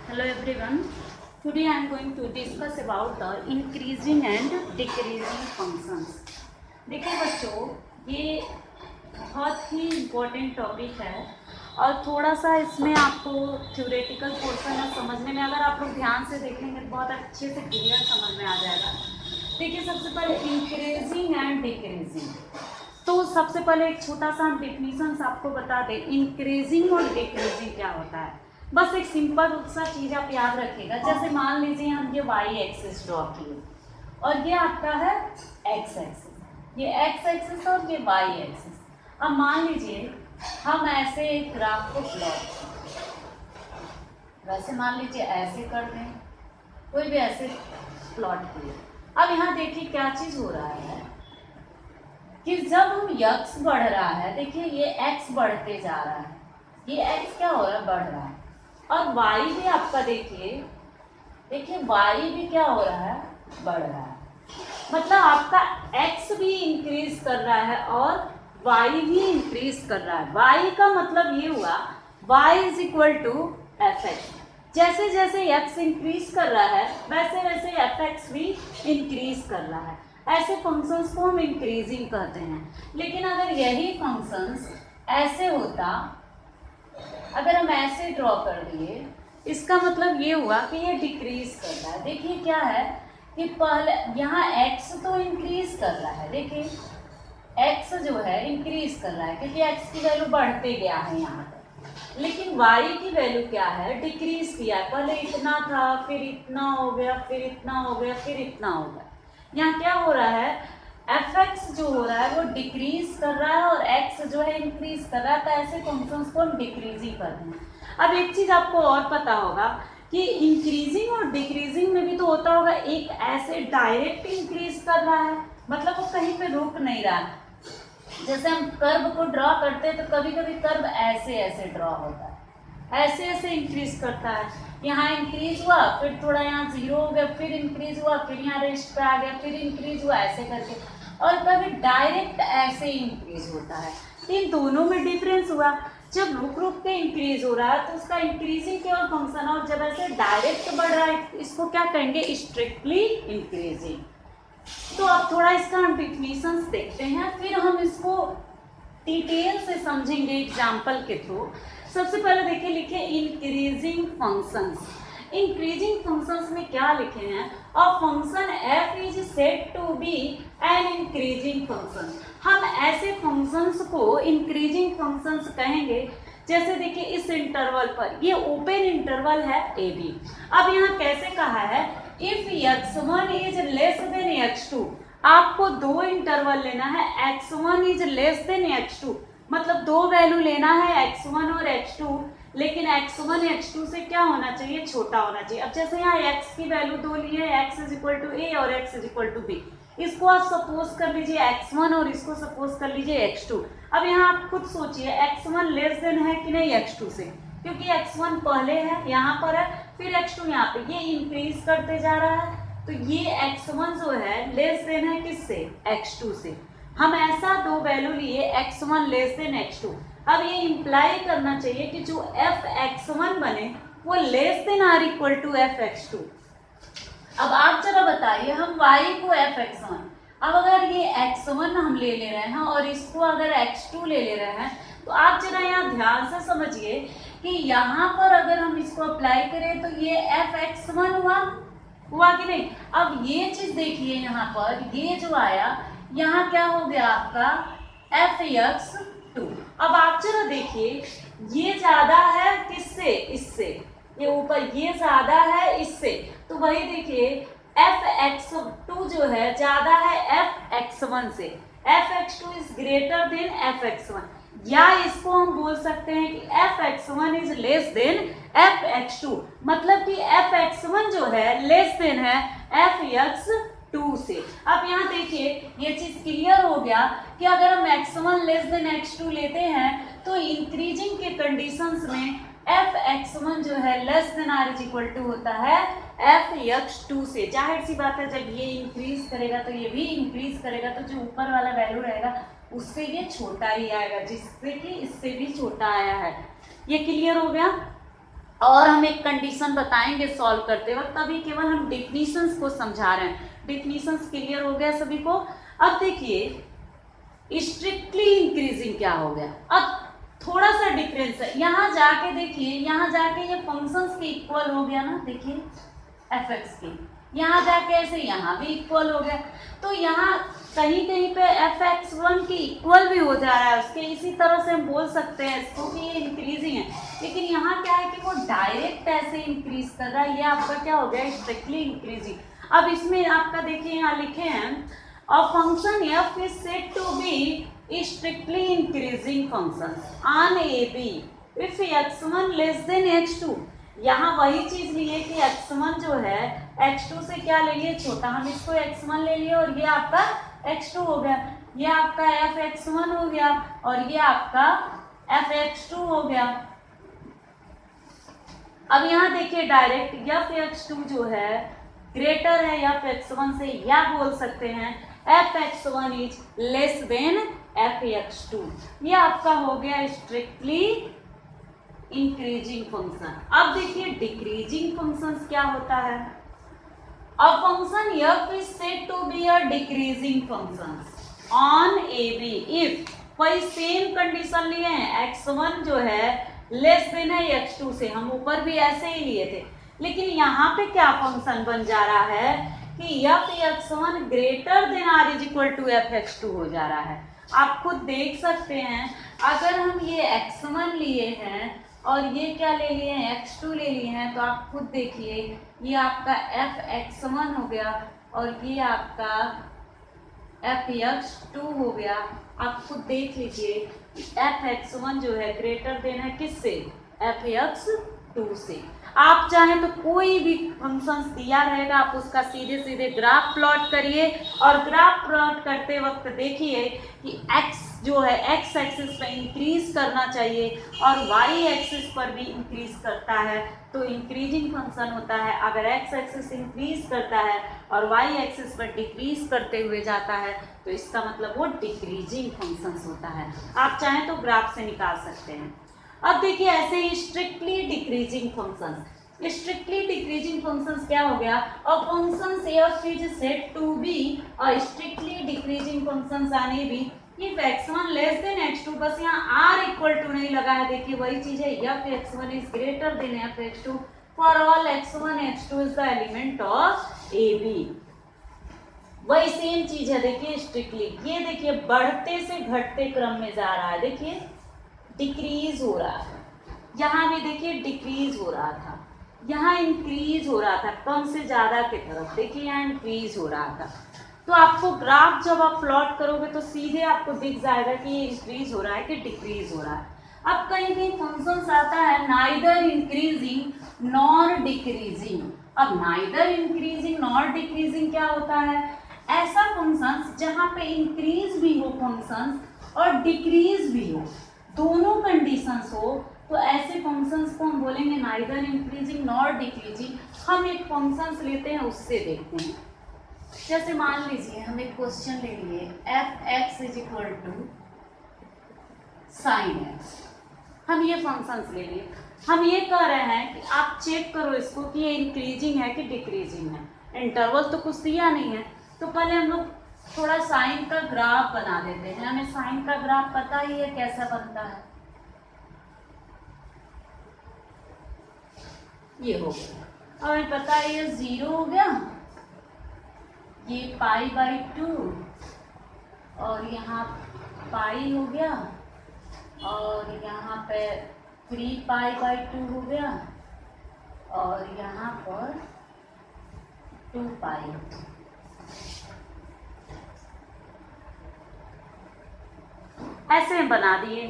Hello everyone. Today I am going to discuss about the increasing and decreasing functions. देखिए बच्चों, ये बहुत ही important topic है और थोड़ा सा इसमें आपको थ्योरेटिकल पोर्शन है समझने में, अगर आप लोग ध्यान से देखेंगे तो बहुत अच्छे से क्लियर समझ में आ जाएगा। देखिए सबसे पहले इंक्रीजिंग एंड डिक्रीजिंग, तो सबसे पहले एक छोटा सा हम डिफिनीशन आपको बता दें। इंक्रीजिंग और डिक्रीजिंग क्या होता है, बस एक सिंपल सा चीज़ आप याद रखिएगा। जैसे मान लीजिए हम ये वाई एक्सिस ड्रॉ किए और ये आपका है एक्स एक्सिस, ये एक्स एक्सिस और ये वाई एक्सिस। अब मान लीजिए हम ऐसे एक ग्राफ को प्लॉट, वैसे मान लीजिए ऐसे कर दें, कोई भी ऐसे प्लॉट किए। अब यहाँ देखिए क्या चीज़ हो रहा है कि जब हम x बढ़ रहा है, देखिए ये x बढ़ते जा रहा है, ये x क्या हो रहा है, बढ़ रहा है, और y भी आपका देखिए y भी क्या हो रहा है, बढ़ रहा है। मतलब आपका x भी इंक्रीज कर रहा है और y भी इंक्रीज कर रहा है। y का मतलब ये हुआ y is equal to f x. जैसे जैसे x इंक्रीज कर रहा है वैसे वैसे एफ एक्स भी इंक्रीज कर रहा है। ऐसे फंक्शंस को हम इंक्रीजिंग कहते हैं। लेकिन अगर यही फंक्शंस ऐसे होता, अगर हम ऐसे ड्रॉ कर दिए, इसका मतलब ये हुआ कि ये डिक्रीज कर रहा है। देखिए क्या है कि पहले यहाँ x तो इंक्रीज कर रहा है, देखिए x जो है इंक्रीज कर रहा है क्योंकि x की वैल्यू बढ़ते गया है यहाँ पर। लेकिन y की वैल्यू क्या है, डिक्रीज किया है। पहले इतना था, फिर इतना हो गया, फिर इतना हो गया, फिर इतना हो गया। यहाँ क्या हो रहा है, एफ एक्स जो हो रहा है वो डिक्रीज कर रहा है और एक्स जो है इंक्रीज कर रहा है। तो ऐसे फंक्शंस को हम डिक्रीजिंग करते हैं। अब एक चीज़ आपको और पता होगा कि इंक्रीजिंग और डिक्रीजिंग में भी तो होता होगा, एक ऐसे डायरेक्ट इंक्रीज कर रहा है, मतलब वो कहीं पे रुक नहीं रहा है। जैसे हम कर्व को ड्रॉ करते हैं तो कभी कभी कर्व ऐसे ऐसे ड्रॉ होता है, ऐसे ऐसे इंक्रीज करता है। यहाँ इंक्रीज हुआ, फिर थोड़ा यहाँ जीरो हो गया, फिर इंक्रीज हुआ, फिर यहाँ रेस्ट पे आ गया, फिर इंक्रीज हुआ, ऐसे करके। और कभी डायरेक्ट ऐसे इंक्रीज होता है। तो इन दोनों में डिफरेंस हुआ, जब रुक रुक के इंक्रीज हो रहा है तो उसका इंक्रीजिंग केवल फंक्शन, और जब ऐसे डायरेक्ट बढ़ रहा है इसको क्या कहेंगे, स्ट्रिक्टली इंक्रीजिंग। तो अब थोड़ा इसका हम डिफिनीशंस देखते हैं, फिर हम इसको डिटेल से समझेंगे एग्जाम्पल के थ्रू। सबसे पहले देखिए, लिखे इंक्रीजिंग फंक्शंस। इंक्रीजिंग फंक्शंस में क्या लिखे हैं, और function f is said to be an increasing function. हम ऐसे फंक्शंस को इंक्रीजिंग फंक्शंस कहेंगे। जैसे देखिए इस इंटरवल पर, ये ओपन इंटरवल है ए बी। अब यहाँ कैसे कहा है, if x1 is less than x2, आपको दो इंटरवल लेना है, x1 is less than x2, मतलब दो वैल्यू लेना है x1 और x2, लेकिन x1 x2 से क्या होना चाहिए, छोटा होना चाहिए। अब जैसे यहाँ x की वैल्यू दो ली है, x is equal to a और x is equal to b, इसको आप सपोज कर लीजिए x1 और इसको सपोज कर लीजिए x2। अब यहाँ आप खुद सोचिए x1 लेस देन है कि नहीं x2 से, क्योंकि x1 पहले है यहाँ पर है, फिर x2 यहाँ पे, ये इंक्रीज करते जा रहा है। तो ये x1 जो है लेस देन है किससे, x2 से। हम ऐसा दो वैल्यू लिए x1 लेस देन x2। अब ये इंप्लाई करना चाहिए कि जो f x1 बने वो less than or equal to f x2। अब आप जरा बताइए, हम y को f x1, अब अगर ये x1 हम ले रहे हैं और इसको अगर x2 ले रहे हैं, तो आप जरा यहाँ ध्यान से समझिए कि यहाँ पर अगर हम इसको अप्लाई करें तो ये f x1 हुआ कि नहीं। अब ये चीज देखिए, यहाँ पर ये जो आया, यहाँ क्या हो गया आपका f x2। अब आप जरा देखिए, ये ज्यादा है किससे, इससे, ये ऊपर ये ज्यादा है इससे, तो वही देखिए f x2 जो है ज्यादा है f x1 से, f x2 is greater then f x1, या इसको हम बोल सकते हैं कि f x1 is less than f x2, मतलब कि f x1 जो है लेस देन है f x2 से। अब यहाँ देखिए ये चीज क्लियर हो गया कि अगर हम x1 लेस देन x2 लेते हैं तो इंक्रीजिंग के कंडीशंस में f x1 जो है less than or is equal to होता है f x2 से। जाहिर सी बात है, जब ये इंक्रीज करेगा तो ये भी इंक्रीज करेगा, तो जो ऊपर वाला वैल्यू रहेगा उससे ये छोटा ही आएगा, जिससे कि इससे भी छोटा आया है। ये क्लियर हो गया। और हम एक कंडीशन बताएंगे सॉल्व करते वक्त, तभी केवल हम डिफिनीशंस को समझा रहे हैं। डिफिनीशंस क्लियर हो गया सभी को। अब देखिए स्ट्रिक्टली इंक्रीजिंग क्या हो गया, अब थोड़ा सा डिफरेंस है। यहाँ जाके देखिए, यहाँ जाके ये फंक्शंस के इक्वल हो गया ना, देखिए एफ एक्स के, यहाँ जाके ऐसे यहाँ भी इक्वल हो गया। तो यहाँ कहीं कहीं पे एफ एक्स वन के इक्वल भी हो जा रहा है उसके, इसी तरह से हम बोल सकते हैं इसको कि ये इंक्रीजिंग है। लेकिन यहाँ क्या है कि वो डायरेक्ट ऐसे इंक्रीज कर रहा है, ये आपका क्या हो गया, स्ट्रिक्टली इंक्रीजिंग। अब इसमें आपका देखिए यहाँ लिखे हैं a function f is said to be strictly increasing function on AB if x1 less than x2। यहाँ वही चीज लिए कि x1 जो है x2 से क्या ले लिए, छोटा, हम इसको x1 ले लिए और ये आपका x2 हो गया, ये आपका fx1 हो गया और ये आपका fx2 हो गया। अब यहाँ देखिए डायरेक्ट fx2 जो है ग्रेटर है fx1 से, या बोल सकते हैं fx1 is less than fx2। ये आपका हो गया स्ट्रिक्टली इंक्रीजिंग फंक्शन। अब देखिए डिक्रीजिंग फंक्शंस क्या होता है। A function f is said to be a decreasing function on AB if, कोई सेम कंडीशन लिए हैं, x1 जो है लेस देन है x2 से, हम ऊपर भी ऐसे ही लिए थे। लेकिन यहाँ पे क्या फंक्शन बन जा रहा है कि fx1 greater than r is equal to fx2 हो जा रहा है। आप खुद देख सकते हैं, अगर हम ये x1 लिए हैं और ये क्या ले लिए हैं, x2 ले लिए हैं, तो आप खुद देखिए ये आपका fx1 हो गया और ये आपका fx2 हो गया। आप खुद देख लीजिए fx1 जो है ग्रेटर देन है किससे, fx2 से। आप चाहें तो कोई भी फंक्शन दिया रहेगा, आप उसका सीधे सीधे ग्राफ प्लॉट करिए और ग्राफ प्लॉट करते वक्त देखिए कि x जो है x एक्सिस पर इंक्रीज करना चाहिए और y एक्सिस पर भी इंक्रीज करता है तो इंक्रीजिंग फंक्शन होता है। अगर x एक्सिस इंक्रीज करता है और y एक्सिस पर डिक्रीज करते हुए जाता है तो इसका मतलब वो डिक्रीजिंग फंक्शन होता है। आप चाहें तो ग्राफ से निकाल सकते हैं। अब देखिए ऐसे ही strictly decreasing functions. Strictly decreasing functions क्या हो गया, और functions f is said to be और स्ट्रिक्टली डिक्रीजिंग फंक्शंस आने भी if x1 less than x2, बस यहाँ r इक्वल टू नहीं लगा है, देखिए वही चीज है f(x1) is greater then f(x2) for all x1 x2 is the element of AB। वही सेम चीज है, देखिए स्ट्रिक्टली, ये देखिए बढ़ते से घटते क्रम में जा रहा है, देखिए डिक्रीज हो रहा है, यहाँ भी देखिए डिक्रीज हो रहा था, यहाँ इंक्रीज हो रहा था, कम से ज्यादा की तरफ, देखिए यहाँ इंक्रीज हो रहा था। तो आपको ग्राफ जब आप प्लॉट करोगे तो सीधे आपको दिख जाएगा कि ये इंक्रीज हो रहा है कि डिक्रीज हो रहा है। अब कहीं कहीं फंक्शन आता है नाइदर इंक्रीजिंग नॉर डिक्रीजिंग। अब नाइदर इंक्रीजिंग नॉर डिक्रीजिंग क्या होता है, ऐसा फंक्शन जहाँ पे इंक्रीज भी हो फंक्शन और डिक्रीज भी हो, दोनों कंडीशंस हो, तो ऐसे फंक्शंस को हम बोलेंगे नाइदर इंक्रीजिंग नॉर डिक्रीजिंग। हम एक फंक्शंस लेते हैं उससे देखते हैं। जैसे मान लीजिए हम एक क्वेश्चन ले लिए f(x) is equal to sin x, हम ये फंक्शंस ले लिए। हम ये कह रहे हैं कि आप चेक करो इसको कि ये इंक्रीजिंग है कि डिक्रीजिंग है। इंटरवल तो कुछ दिया नहीं है, तो पहले हम लोग थोड़ा साइन का ग्राफ बना देते हैं। हमें साइन का ग्राफ पता ही है कैसा बनता है, ये हो गया। और हमें पता है ये 0 हो गया, ये π/2 और यहाँ पाई हो गया और यहाँ पे 3π/2 हो गया और यहाँ पर 2π। ऐसे बना दिए।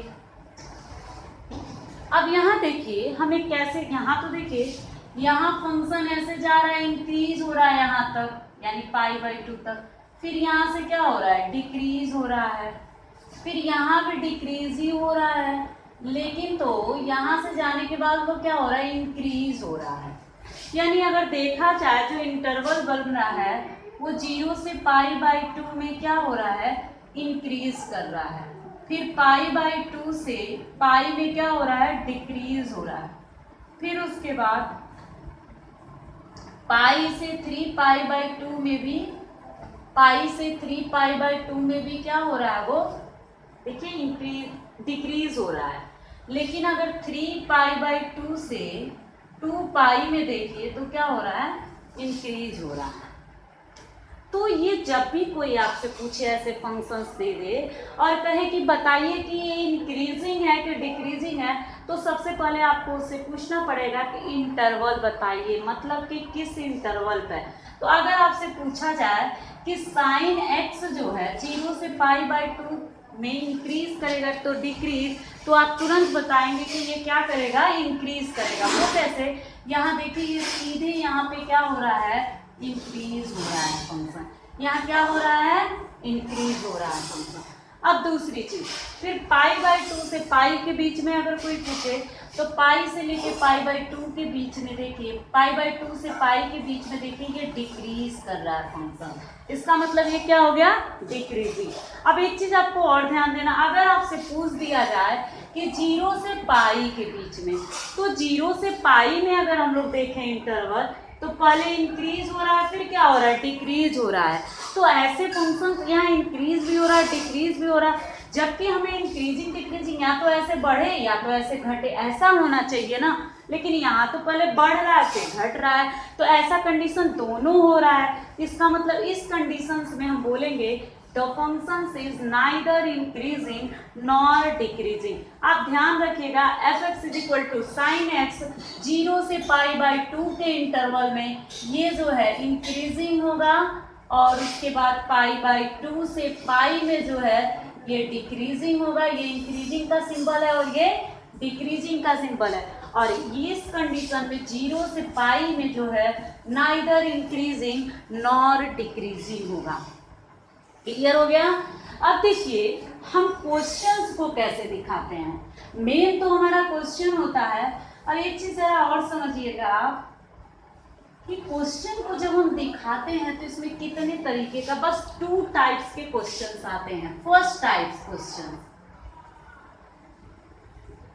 अब यहाँ देखिए हमें कैसे, यहाँ तो देखिए यहाँ फंक्शन ऐसे जा रहा है, इंक्रीज हो रहा है यहाँ तक, यानी π/2 तक, फिर यहाँ से क्या हो रहा है, डिक्रीज हो रहा है, फिर यहाँ पे डिक्रीज ही हो रहा है, लेकिन तो यहाँ से जाने के बाद वो क्या हो रहा है, इंक्रीज हो रहा है। यानी अगर देखा जाए जो इंटरवल बन रहा है वो 0 से π/2 में क्या हो रहा है, इंक्रीज कर रहा है, फिर π/2 से पाई में क्या हो रहा है, डिक्रीज हो रहा है। फिर उसके बाद पाई से 3π/2 में भी, पाई से 3π/2 में भी क्या हो रहा है, वो देखिए डिक्रीज हो रहा है। लेकिन अगर 3π/2 से 2π में देखिए तो क्या हो रहा है, इंक्रीज हो रहा है। तो ये जब भी कोई आपसे पूछे ऐसे फंक्शंस दे दे और कहे कि बताइए कि ये इंक्रीजिंग है कि डिक्रीजिंग है, तो सबसे पहले आपको उससे पूछना पड़ेगा कि इंटरवल बताइए, मतलब कि किस इंटरवल पे। तो अगर आपसे पूछा जाए कि साइन एक्स जो है 0 से π/2 में इंक्रीज करेगा तो डिक्रीज, तो आप तुरंत बताएंगे कि ये क्या करेगा, इंक्रीज करेगा। वो कैसे, यहाँ देखिए ये सीधे यहाँ पे क्या हो रहा है, इंक्रीज हो रहा है फंक्शन, यहाँ क्या हो रहा है, इंक्रीज हो रहा है फंक्शन। अब दूसरी चीज, फिर π/2 से पाई के बीच में अगर कोई पूछे तो पाई से लेके π/2 के बीच में देखिए, π/2 से पाई के बीच में देखिए ये डिक्रीज कर रहा है फंक्शन, इसका मतलब ये क्या हो गया, डिक्रीजिंग। अब एक चीज आपको और ध्यान देना, अगर आपसे पूछ दिया जाए कि 0 से पाई के बीच में, तो 0 से पाई में अगर हम लोग देखें इंटरवल, तो पहले इंक्रीज हो रहा है, फिर क्या हो रहा है, डिक्रीज हो रहा है। तो ऐसे फंक्शंस यहाँ इंक्रीज भी हो रहा है, डिक्रीज भी हो रहा है, जबकि हमें इंक्रीजिंग डिक्रीजिंग या तो ऐसे बढ़े या तो ऐसे घटे, ऐसा होना चाहिए ना। लेकिन यहाँ तो पहले बढ़ रहा है फिर घट रहा है, तो ऐसा कंडीशन दोनों हो रहा है। इसका मतलब इस कंडीशंस में हम बोलेंगे the function is neither increasing nor decreasing. आप ध्यान रखिएगा f(x) = sin x 0 से π/2 के इंटरवल में ये जो है इंक्रीजिंग होगा, और उसके बाद π/2 से पाई में जो है ये डिक्रीजिंग होगा। ये इंक्रीजिंग का सिंबल है और ये डिक्रीजिंग का सिंबल है। और इस कंडीशन में 0 से पाई में जो है नाइदर इंक्रीजिंग नॉर डिक्रीजिंग होगा। क्लियर हो गया। अब देखिए हम क्वेश्चंस को कैसे दिखाते हैं। मेन तो हमारा क्वेश्चन होता है, और एक चीज जरा और समझिएगा आप कि क्वेश्चन को जब हम दिखाते हैं तो इसमें कितने तरीके का, बस 2 टाइप्स के क्वेश्चंस आते हैं। First types question,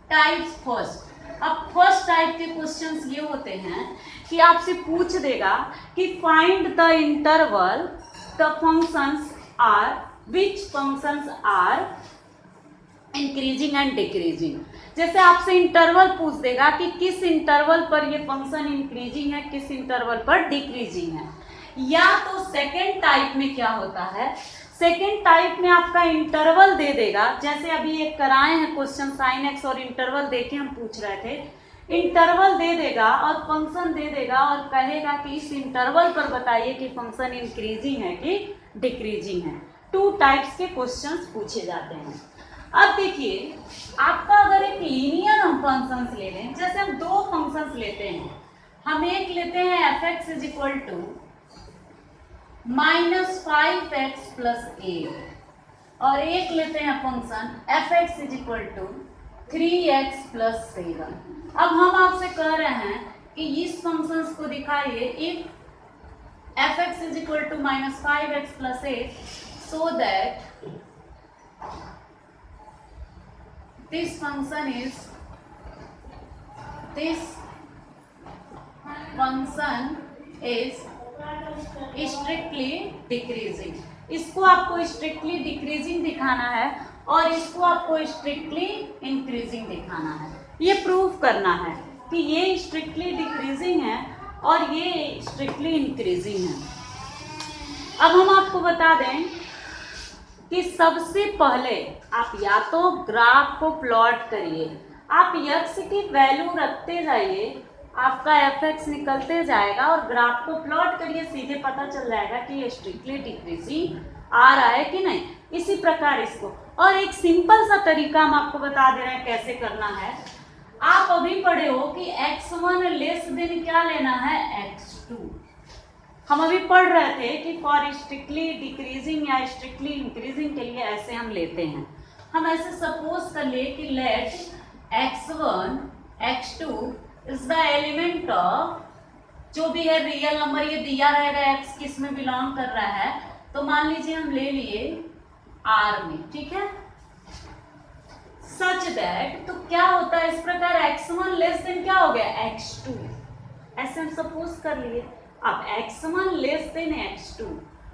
types first. अब फर्स्ट टाइप के क्वेश्चंस ये होते हैं कि आपसे पूछ देगा कि find the interval the functions are, which functions are increasing and decreasing. जैसे आपसे इंटरवल पूछ देगा कि किस इंटरवल पर ये फंक्शन इंक्रीजिंग है, किस इंटरवल पर डिक्रीजिंग है। या तो सेकेंड टाइप में क्या होता है, सेकेंड टाइप में आपका इंटरवल दे देगा, जैसे अभी एक कराए हैं क्वेश्चन साइन एक्स और इंटरवल देके हम पूछ रहे थे, इंटरवल दे देगा और फंक्शन दे देगा और कहेगा कि इस इंटरवल पर बताइए कि फंक्शन इंक्रीजिंग है कि डिक्रीजिंग है। 2 टाइप्स के क्वेश्चंस पूछे जाते हैं। अब देखिए आपका अगर एक लीनियर हम फंक्शंस ले लें, जैसे हम 2 फंक्शंस लेते हैं, हम एक लेते हैं f(x) = -5x + 8 और एक लेते हैं फंक्शन f(x) = 3x + 7। अब हम आपसे कह रहे हैं कि इस फंक्शंस को दिखाइए if f(x) = -5x + 8 so that this function is strictly decreasing। इसको आपको स्ट्रिक्टली डिक्रीजिंग दिखाना है और इसको आपको स्ट्रिक्टली इंक्रीजिंग दिखाना है। ये प्रूव करना है कि ये स्ट्रिक्टली डिक्रीजिंग है और ये स्ट्रिक्टली इंक्रीजिंग है। अब हम आपको बता दें कि सबसे पहले आप या तो ग्राफ को प्लॉट करिए, आप x की वैल्यू रखते जाइए, आपका f(x) निकलते जाएगा और ग्राफ को प्लॉट करिए, सीधे पता चल जाएगा कि ये स्ट्रिक्टली डिक्रीजिंग आ रहा है कि नहीं। इसी प्रकार इसको, और एक सिंपल सा तरीका हम आपको बता दे रहे हैं कैसे करना है। आप अभी पढ़े हो कि x1 लेस देन क्या लेना है, x2। हम अभी पढ़ रहे थे कि फॉर स्ट्रिक्टली डिक्रीजिंग या स्ट्रिक्टली इंक्रीजिंग के लिए ऐसे हम लेते हैं। हम ऐसे सपोज कर लिए कि let x1 x2 is the element of, जो भी है रियल नंबर ये दिया रहेगा x किस में बिलोंग कर रहा है, तो मान लीजिए हम ले लिए R में, ठीक है। सच दैट, तो क्या होता है इस प्रकार x1 लेस देन क्या हो गया x2, ऐसे हम सपोज कर लिए। अब x1 लेस देन x2,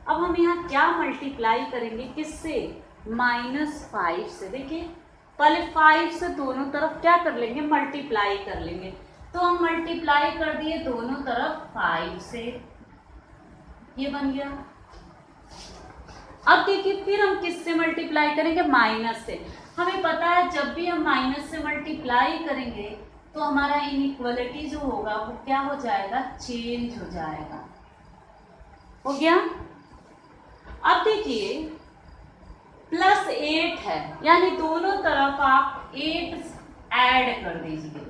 अब हम यहाँ क्या मल्टीप्लाई करेंगे किससे, -5 से। देखिए पहले 5 से दोनों तरफ क्या कर लेंगे, मल्टीप्लाई कर लेंगे। तो हम मल्टीप्लाई कर दिए दोनों तरफ 5 से, ये बन गया। अब देखिए फिर हम किससे मल्टीप्लाई करेंगे, माइनस से। हमें पता है जब भी हम माइनस से मल्टीप्लाई करेंगे तो हमारा इनइक्वालिटी जो होगा वो क्या हो जाएगा, चेंज हो जाएगा। हो गया। अब देखिए +8 है, यानी दोनों तरफ आप 8 ऐड कर दीजिए।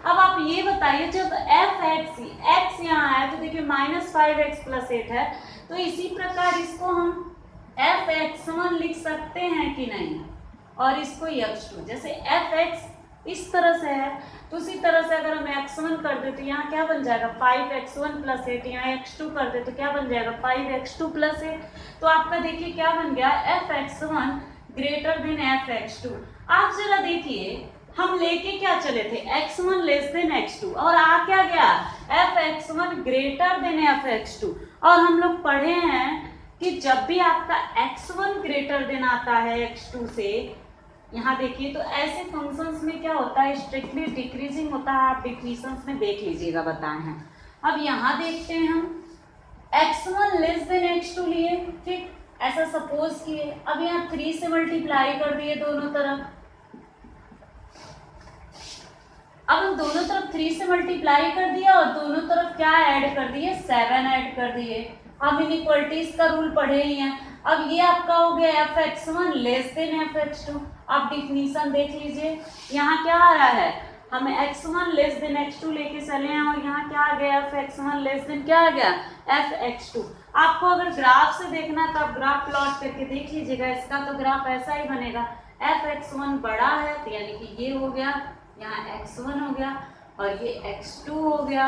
अब आप ये बताइए जब x यहाँ है तो देखिए -5x + 8 है, तो इसी प्रकार इसको हम fx1 लिख सकते हैं कि नहीं, और इसको x2, जैसे fx इस तरह से है तो उसी तरह से अगर हम x1 कर दे तो यहाँ क्या बन जाएगा 5x1 + 8, यहाँ x2 कर दे तो क्या बन जाएगा 5x2 + 8। तो आपका देखिए क्या बन गया, fx1 ग्रेटर देन fx2। आप जरा देखिए हम लेके क्या चले थे, x1 लेस देन x2, और आ क्या गया fx1 ग्रेटर देन fx2। और हम लोग पढ़े हैं कि जब भी आपका x1 ग्रेटर देन आता है x2 से, यहाँ देखिए तो ऐसे फंक्शंस में क्या होता है, स्ट्रिक्टली डिक्रीजिंग होता है। आप डिफिनेशंस में देख लीजिएगा, बताए हैं। अब यहाँ देखते हैं हम x1 लेस देन x2 लिए, ठीक, ऐसा सपोज किए। अब यहाँ 3 से मल्टीप्लाई कर दिए दोनों तरफ। अब हम दोनों तरफ 3 से मल्टीप्लाई कर दिया और दोनों तरफ क्या ऐड कर दिए, 7 ऐड कर दिए। हम इनइक्वालिटीज का रूल पढ़े ही हैं। अब ये आपका हो गया fx1 लेस देन fx2। आप डिफिनीशन देख लीजिए, यहाँ क्या आ रहा है, हमें x1 लेस देन x2 लेके चले हैं, और यहाँ क्या आ गया fx1 लेस देन क्या आ गया fx2। आपको अगर ग्राफ से देखना है तो आप ग्राफ प्लॉट करके देख लीजिएगा, इसका तो ग्राफ ऐसा ही बनेगा। fx1 बड़ा है तो यानी कि ये हो गया, यहाँ x1 हो गया और ये x2 हो गया।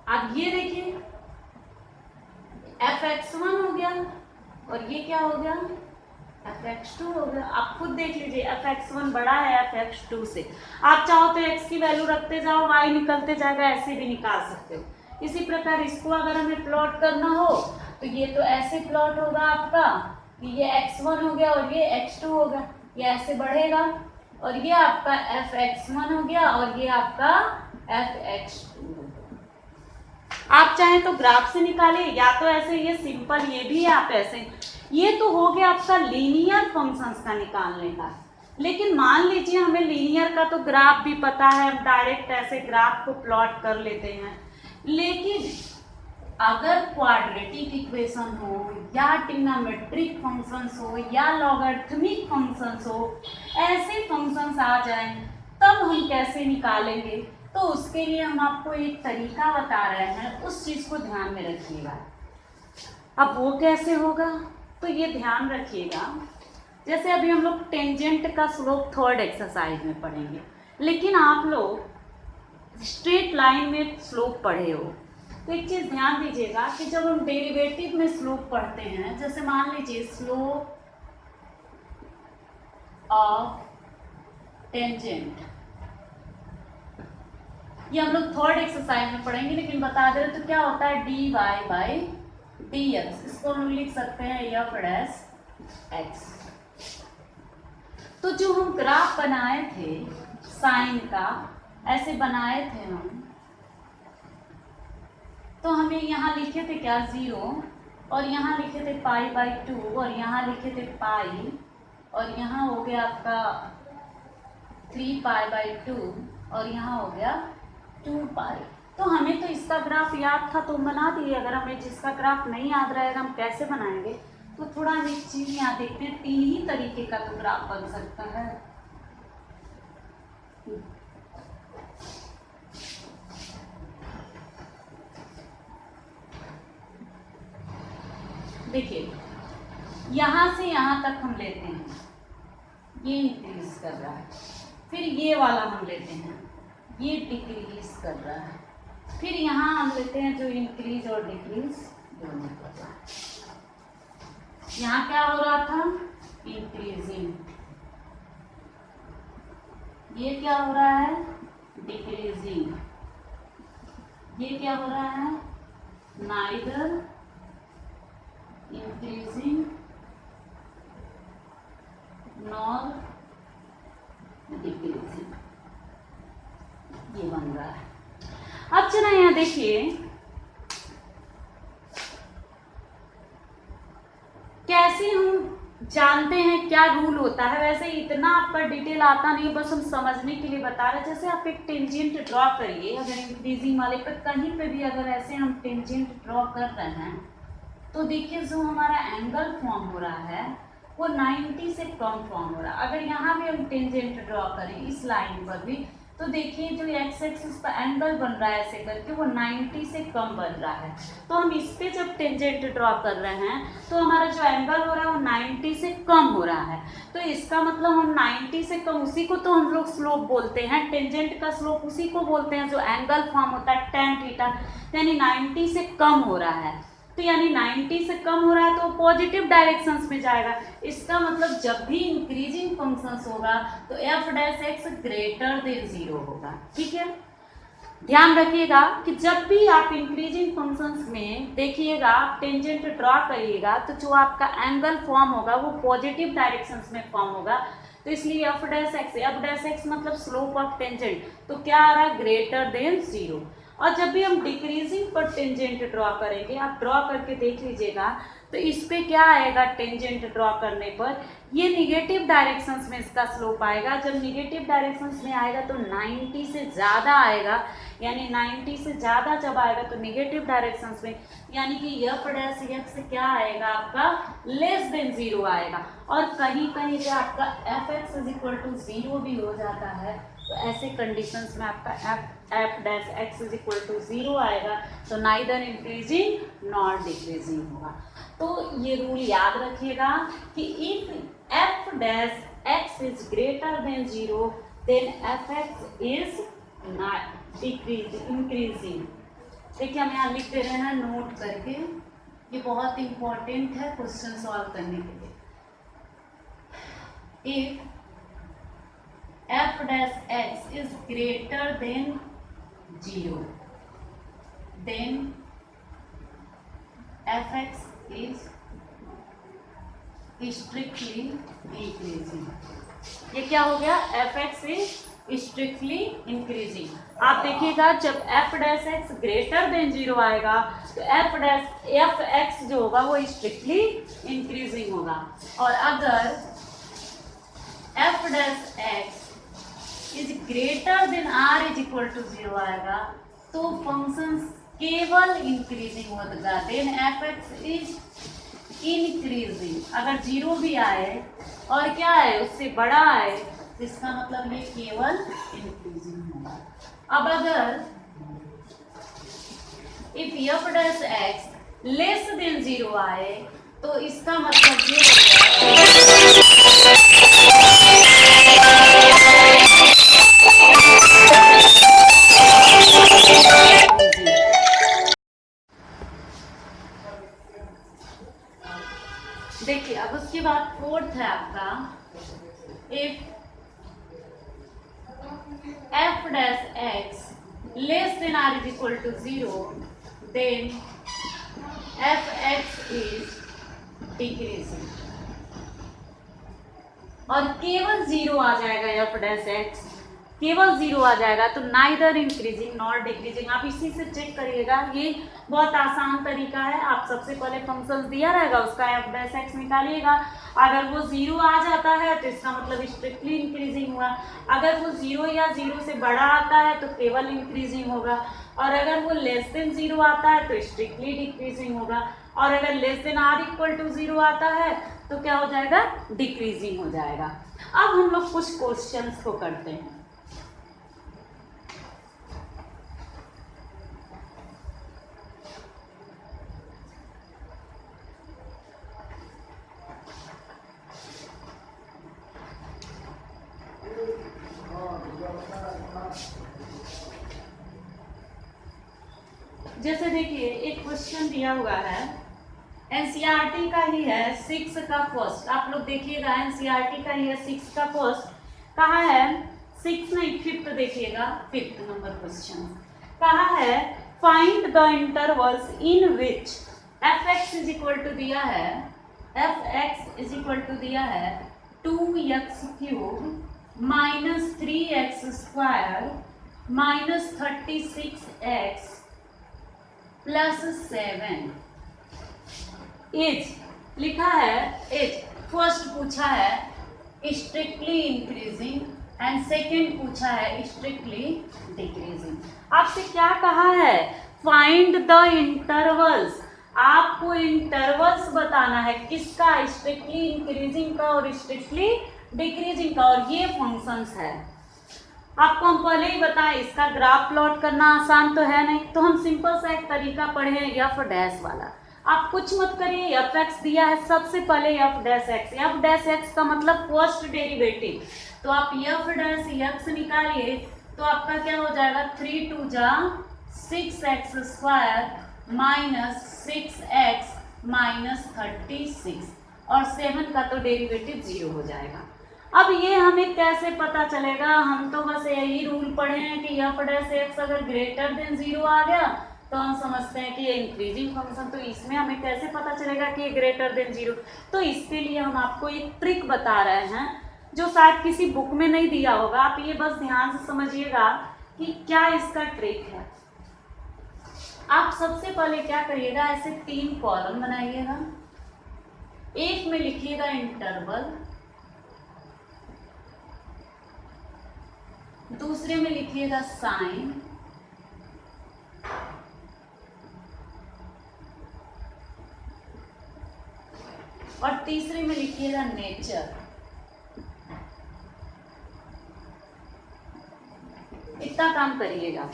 अब ये देखिए fx1 हो गया और ये क्या हो गया fx2 हो गया। आप खुद देख लीजिए fx1 बड़ा है fx2 से। आप चाहो तो x की वैल्यू रखते जाओ, y निकलते जाएगा, ऐसे भी निकाल सकते हो। इसी प्रकार इसको अगर हमें प्लॉट करना हो तो ये तो ऐसे प्लॉट होगा आपका कि ये x1 हो गया और ये x2 हो गया, ये ऐसे बढ़ेगा, और ये आपका fx1 हो गया और ये आपका fx2 हो गया। आप चाहें तो ग्राफ से निकालिए, या तो ऐसे, ये सिंपल, ये भी है आप ऐसे। ये तो हो गया आपका लीनियर फंक्शंस का निकालने का। लेकिन मान लीजिए हमें लीनियर का तो ग्राफ भी पता है, हम डायरेक्ट ऐसे ग्राफ को प्लॉट कर लेते हैं। लेकिन अगर क्वाड्रेटिक इक्वेशन हो या ट्रिग्नोमेट्रिक फंक्शंस हो या लॉगरिथमिक फंक्शंस हो, ऐसे फंक्शंस आ जाएं तब हम कैसे निकालेंगे, तो उसके लिए हम आपको एक तरीका बता रहे हैं, उस चीज़ को ध्यान में रखिएगा। अब वो कैसे होगा, तो ये ध्यान रखिएगा, जैसे अभी हम लोग टेंजेंट का स्लोप थर्ड एक्सरसाइज में पढ़ेंगे, लेकिन आप लोग स्ट्रेट लाइन में स्लोप पढ़े हो, तो एक चीज़ ध्यान दीजिएगा कि जब हम डेरिवेटिव में स्लोप पढ़ते हैं, जैसे मान लीजिए स्लोप ऑफ टेंजेंट, ये हम लोग थर्ड एक्सरसाइज में पढ़ेंगे, लेकिन बता दे रहे तो क्या होता है dy/dx, इसको हम लिख सकते हैं f'(x). तो जो हम ग्राफ बनाए थे साइन का, ऐसे बनाए थे हम, तो हमें यहाँ लिखे थे क्या 0, और यहाँ लिखे थे π/2, और यहाँ लिखे थे पाई, और यहाँ हो गया आपका 3π/2, और यहाँ हो गया 2π। तो हमें तो इसका ग्राफ याद था तो बना दिए। अगर हमें जिसका ग्राफ नहीं याद रहेगा हम कैसे बनाएंगे, तो थोड़ा हम एक चीज़ यहाँ देखते हैं, 3 ही तरीके का तो ग्राफ बन सकता है। देखिए यहाँ से यहाँ तक हम लेते हैं, ये इंक्रीज कर रहा है, फिर ये वाला हम लेते हैं, ये डिक्रीज कर रहा है, फिर यहाँ हम लेते हैं जो इंक्रीज और डिक्रीज दोनों का। यहाँ क्या हो रहा था, इंक्रीजिंग, ये क्या हो रहा है, डिक्रीजिंग, ये क्या हो रहा है, नाइदर इंक्रीजिंग नॉर डिक्रीजिंग, ये बन रहा है। अब चला यहाँ देखिए कैसे हम जानते हैं क्या रूल होता है। वैसे इतना आपका डिटेल आता नहीं, बस हम समझने के लिए बता रहे हैं। जैसे आप एक टेंजेंट ड्रॉ करिए, अगर इंक्रीजिंग वाले पर कहीं पे भी अगर ऐसे हम टेंजेंट ड्रॉ कर रहे हैं तो देखिए जो हमारा एंगल फॉर्म हो रहा है वो 90 से कम फॉर्म हो रहा है। अगर यहाँ भी हम टेंजेंट ड्रॉ करें इस लाइन पर भी तो देखिए जो एक्स एक्सिस पर एंगल बन रहा है ऐसे करके वो 90 से कम बन रहा है। तो हम इस पे जब टेंजेंट ड्रॉ कर रहे हैं तो हमारा जो एंगल हो रहा है वो 90 से कम हो रहा है। तो इसका मतलब हम 90 से कम, उसी को तो हम लोग स्लोप बोलते हैं, टेंजेंट का स्लोप उसी को बोलते हैं जो एंगल फॉर्म होता है tan थीटा, यानी 90 से कम हो रहा है। तो यानी 90 से कम हो रहा है तो पॉजिटिव डायरेक्शंस में जाएगा। इसका मतलब जब भी इंक्रीजिंग फंक्शंस होगा तो F dash x greater than 0 होगा। ठीक है, ध्यान रखिएगा कि जब भी आप इंक्रीजिंग फंक्शंस में देखिएगा, आप टेंजेंट ड्रॉ करिएगा तो जो आपका एंगल फॉर्म होगा वो पॉजिटिव डायरेक्शंस में फॉर्म होगा। तो इसलिए एफ डैश एक्स मतलब स्लोप ऑफ टेंजेंट, तो क्या आ रहा है, ग्रेटर देन 0। और जब भी हम डिक्रीजिंग पर टेंजेंट ड्रॉ करेंगे, आप ड्रॉ करके देख लीजिएगा तो इस पे क्या आएगा, टेंजेंट ड्रॉ करने पर ये निगेटिव डायरेक्शंस में इसका स्लोप आएगा। जब निगेटिव डायरेक्शंस में आएगा तो 90 से ज़्यादा आएगा, यानी 90 से ज़्यादा जब आएगा तो निगेटिव डायरेक्शंस में, यानी कि एफ डैश एक्स क्या आएगा आपका, लेस देन 0 आएगा। और कहीं कहीं पे आपका f x is equal to 0 भी हो जाता है, तो ऐसे कंडीशंस में आपका f dash x is equal to 0 आएगा, तो नाइदर इंक्रीजिंग नॉर डिक्रीजिंग होगा। तो ये रूल याद रखिएगा कि if f dash x is greater than 0 then f x is increasing. देखिए हम यहाँ लिख दे रहे हैं नोट करके, ये बहुत इंपॉर्टेंट है क्वेश्चन सॉल्व करने के लिए। If f dash x is greater than 0 then fx is strictly increasing। ये क्या हो गया, fx is strictly increasing। आप देखिएगा जब f dash x greater than 0 आएगा तो f x जो होगा वो strictly increasing होगा। और अगर f dash x is greater than or is equal to 0 आएगा तो फंक्शन केवल इंक्रीजिंग होगा, then f x is increasing. अगर 0 भी आए और क्या आए उससे बड़ा आए तो इसका मतलब ये केवल इंक्रीजिंग होगा। अब अगर if f dash x less than 0 आए तो इसका मतलब ये देखिए। अब उसके बाद फोर्थ है आपका, if f dash x less than or is equal to 0 then f x is decreasing. और केवल 0 आ जाएगा, एफ डैश एक्स केवल 0 आ जाएगा तो नाइदर इंक्रीजिंग नॉर डिक्रीजिंग। आप इसी से चेक करिएगा, ये बहुत आसान तरीका है। आप सबसे पहले फंक्शन दिया रहेगा उसका एफ डैश एक्स निकालिएगा, अगर वो 0 आ जाता है तो इसका मतलब स्ट्रिक्टली इंक्रीजिंग हुआ, अगर वो 0 या 0 से बड़ा आता है तो केवल इंक्रीजिंग होगा, और अगर वो लेस देन 0 आता है तो स्ट्रिक्टली डिक्रीजिंग होगा, और अगर less than or equal to 0 आता है तो क्या हो जाएगा, डिक्रीजिंग हो जाएगा। अब हम लोग कुछ क्वेश्चंस को करते हैं। जैसे देखिए एक क्वेश्चन दिया हुआ है, एनसीईआरटी का ही है 6 का फर्स्ट, आप लोग देखिएगा एनसीईआरटी का ही है 6 का फर्स्ट, कहा है 6 नहीं 5th, देखिएगा 5th नंबर क्वेश्चन कहा है find the intervals in which f x is equal to दिया है, f x is equal to दिया है 2x³ minus 3x² minus 36x plus 7 as लिखा है, एज फर्स्ट पूछा है स्ट्रिक्टली इंक्रीजिंग एंड सेकेंड पूछा है स्ट्रिक्टली डिक्रीजिंग। आपसे क्या कहा है, फाइंड द इंटरवल्स, आपको इंटरवल्स बताना है किसका, स्ट्रिक्टली इंक्रीजिंग का और स्ट्रिक्टली डिक्रीजिंग का, और ये फंक्शंस है। आपको हम पहले ही बताएं इसका ग्राफ प्लॉट करना आसान तो है नहीं, तो हम सिंपल सा एक तरीका पढ़े एफ डैश वाला। आप कुछ मत करिए, एफ एक्स दिया है सबसे पहले एफ डैश एक्स का मतलब फर्स्ट डेरिवेटिव, तो आप एफ डैश एक्स निकालिए तो आपका क्या हो जाएगा 3 2 जा 6x² माइनस 6x माइनस 36 और 7 का तो डेरिवेटिव 0 हो जाएगा। अब ये हमें कैसे पता चलेगा, हम तो बस यही रूल पढ़े हैं कि एफ डैश एक्स अगर ग्रेटर देन 0 आ गया तो हम समझते हैं कि ये इंक्रीजिंग फंक्शन, तो इसमें हमें कैसे पता चलेगा कि ये ग्रेटर देन 0। तो इसके लिए हम आपको एक ट्रिक बता रहे हैं जो शायद किसी बुक में नहीं दिया होगा, आप ये बस ध्यान से समझिएगा कि क्या इसका ट्रिक है। आप सबसे पहले क्या करिएगा, ऐसे 3 कॉलम बनाइएगा, एक में लिखिएगा इंटरवल, दूसरे में लिखिएगा साइन, और तीसरे में लिखिएगा नेचर। इतना काम करिएगा।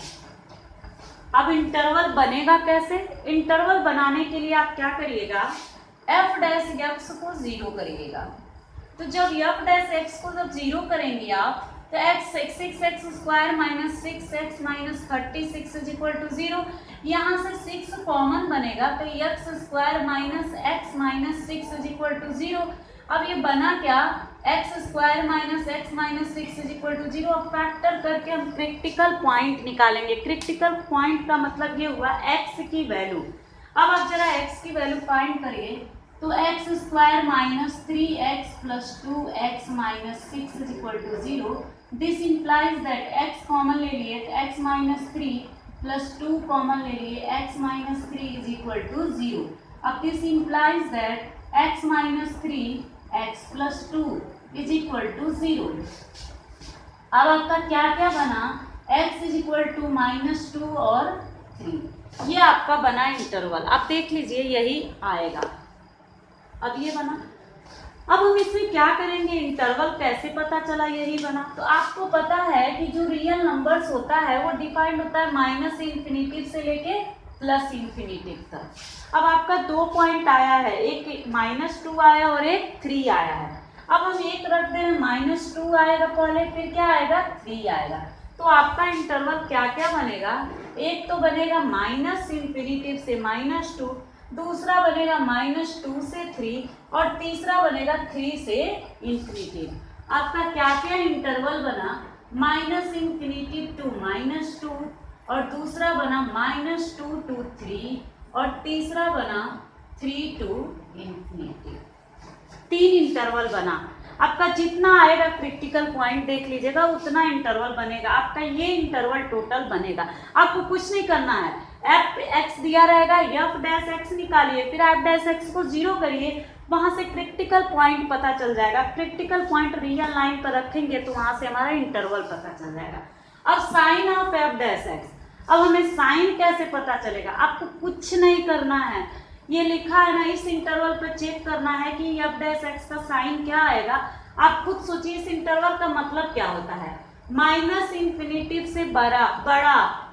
अब इंटरवल बनेगा कैसे, इंटरवल बनाने के लिए आप क्या करिएगा, एफ डैश एक्स को 0 करिएगा। तो जब एफ डैश एक्स को जब 0 करेंगे आप तो x6x² minus 6x minus 36 is equal to 0, यहाँ से 6 कॉमन बनेगा तो x² minus x minus 6 is equal to 0। अब ये बना क्या, x² minus x minus 6 is equal to 0। अब फैक्टर करके हम क्रिटिकल पॉइंट निकालेंगे। क्रिटिकल पॉइंट का मतलब ये हुआ x की वैल्यू। अब आप जरा x की वैल्यू फाइंड करिए तो x² minus 3x plus 2x minus 6 is equal to 0। This implies that x common ले लिए तो x माइनस 3 प्लस 2 कॉमन ले लिए x minus 3 is equal to 0। अब this implies that x minus 3 x plus 2 is equal to 0। अब आपका क्या क्या बना, x is equal to minus 2 और 3, ये आपका बना इंटरवल। आप देख लीजिए यही आएगा। अब ये बना, अब हम इसमें क्या करेंगे, इंटरवल कैसे पता चला यही बना। तो आपको पता है कि जो रियल नंबर्स होता है वो डिफाइंड होता है माइनस इंफिनिटिव से लेके प्लस इंफिनिटिव तक। अब आपका 2 पॉइंट आया है, एक -2 आया और एक 3 आया है। अब हम एक रखते हैं, -2 आएगा पहले, फिर क्या आएगा 3 आएगा। तो आपका इंटरवल क्या क्या बनेगा, एक तो बनेगा माइनस इंफिनिटिव से -2, दूसरा बनेगा -2 से 3 और तीसरा बनेगा 3 से इंफिनिटिव। आपका क्या क्या इंटरवल बना, माइनस इंफिनिटिव टू -2 और दूसरा बना -2 to 3 और तीसरा बना 3 to इंफिनिटिव। 3 इंटरवल बना। आपका जितना आएगा क्रिटिकल पॉइंट देख लीजिएगा उतना इंटरवल बनेगा। आपका ये इंटरवल टोटल बनेगा। आपको कुछ नहीं करना है, एफ एक्स दिया रहेगा, एफ डैश एक्स निकालिए, फिर एफ डैश एक्स को 0 करिए, वहां से क्रिटिकल पॉइंट पता चल जाएगा। क्रिटिकल पॉइंट रियल लाइन पर रखेंगे तो वहां से हमारा इंटरवल पता चल जाएगा। अब sign of f dash x, अब हमें साइन कैसे पता चलेगा, आपको कुछ नहीं करना है, ये लिखा है ना, इस इंटरवल पर चेक करना है कि एफ डैश एक्स का साइन क्या आएगा। आप खुद सोचिए इस इंटरवल का मतलब क्या होता है, माइनस इंफिनिटिव से बड़ा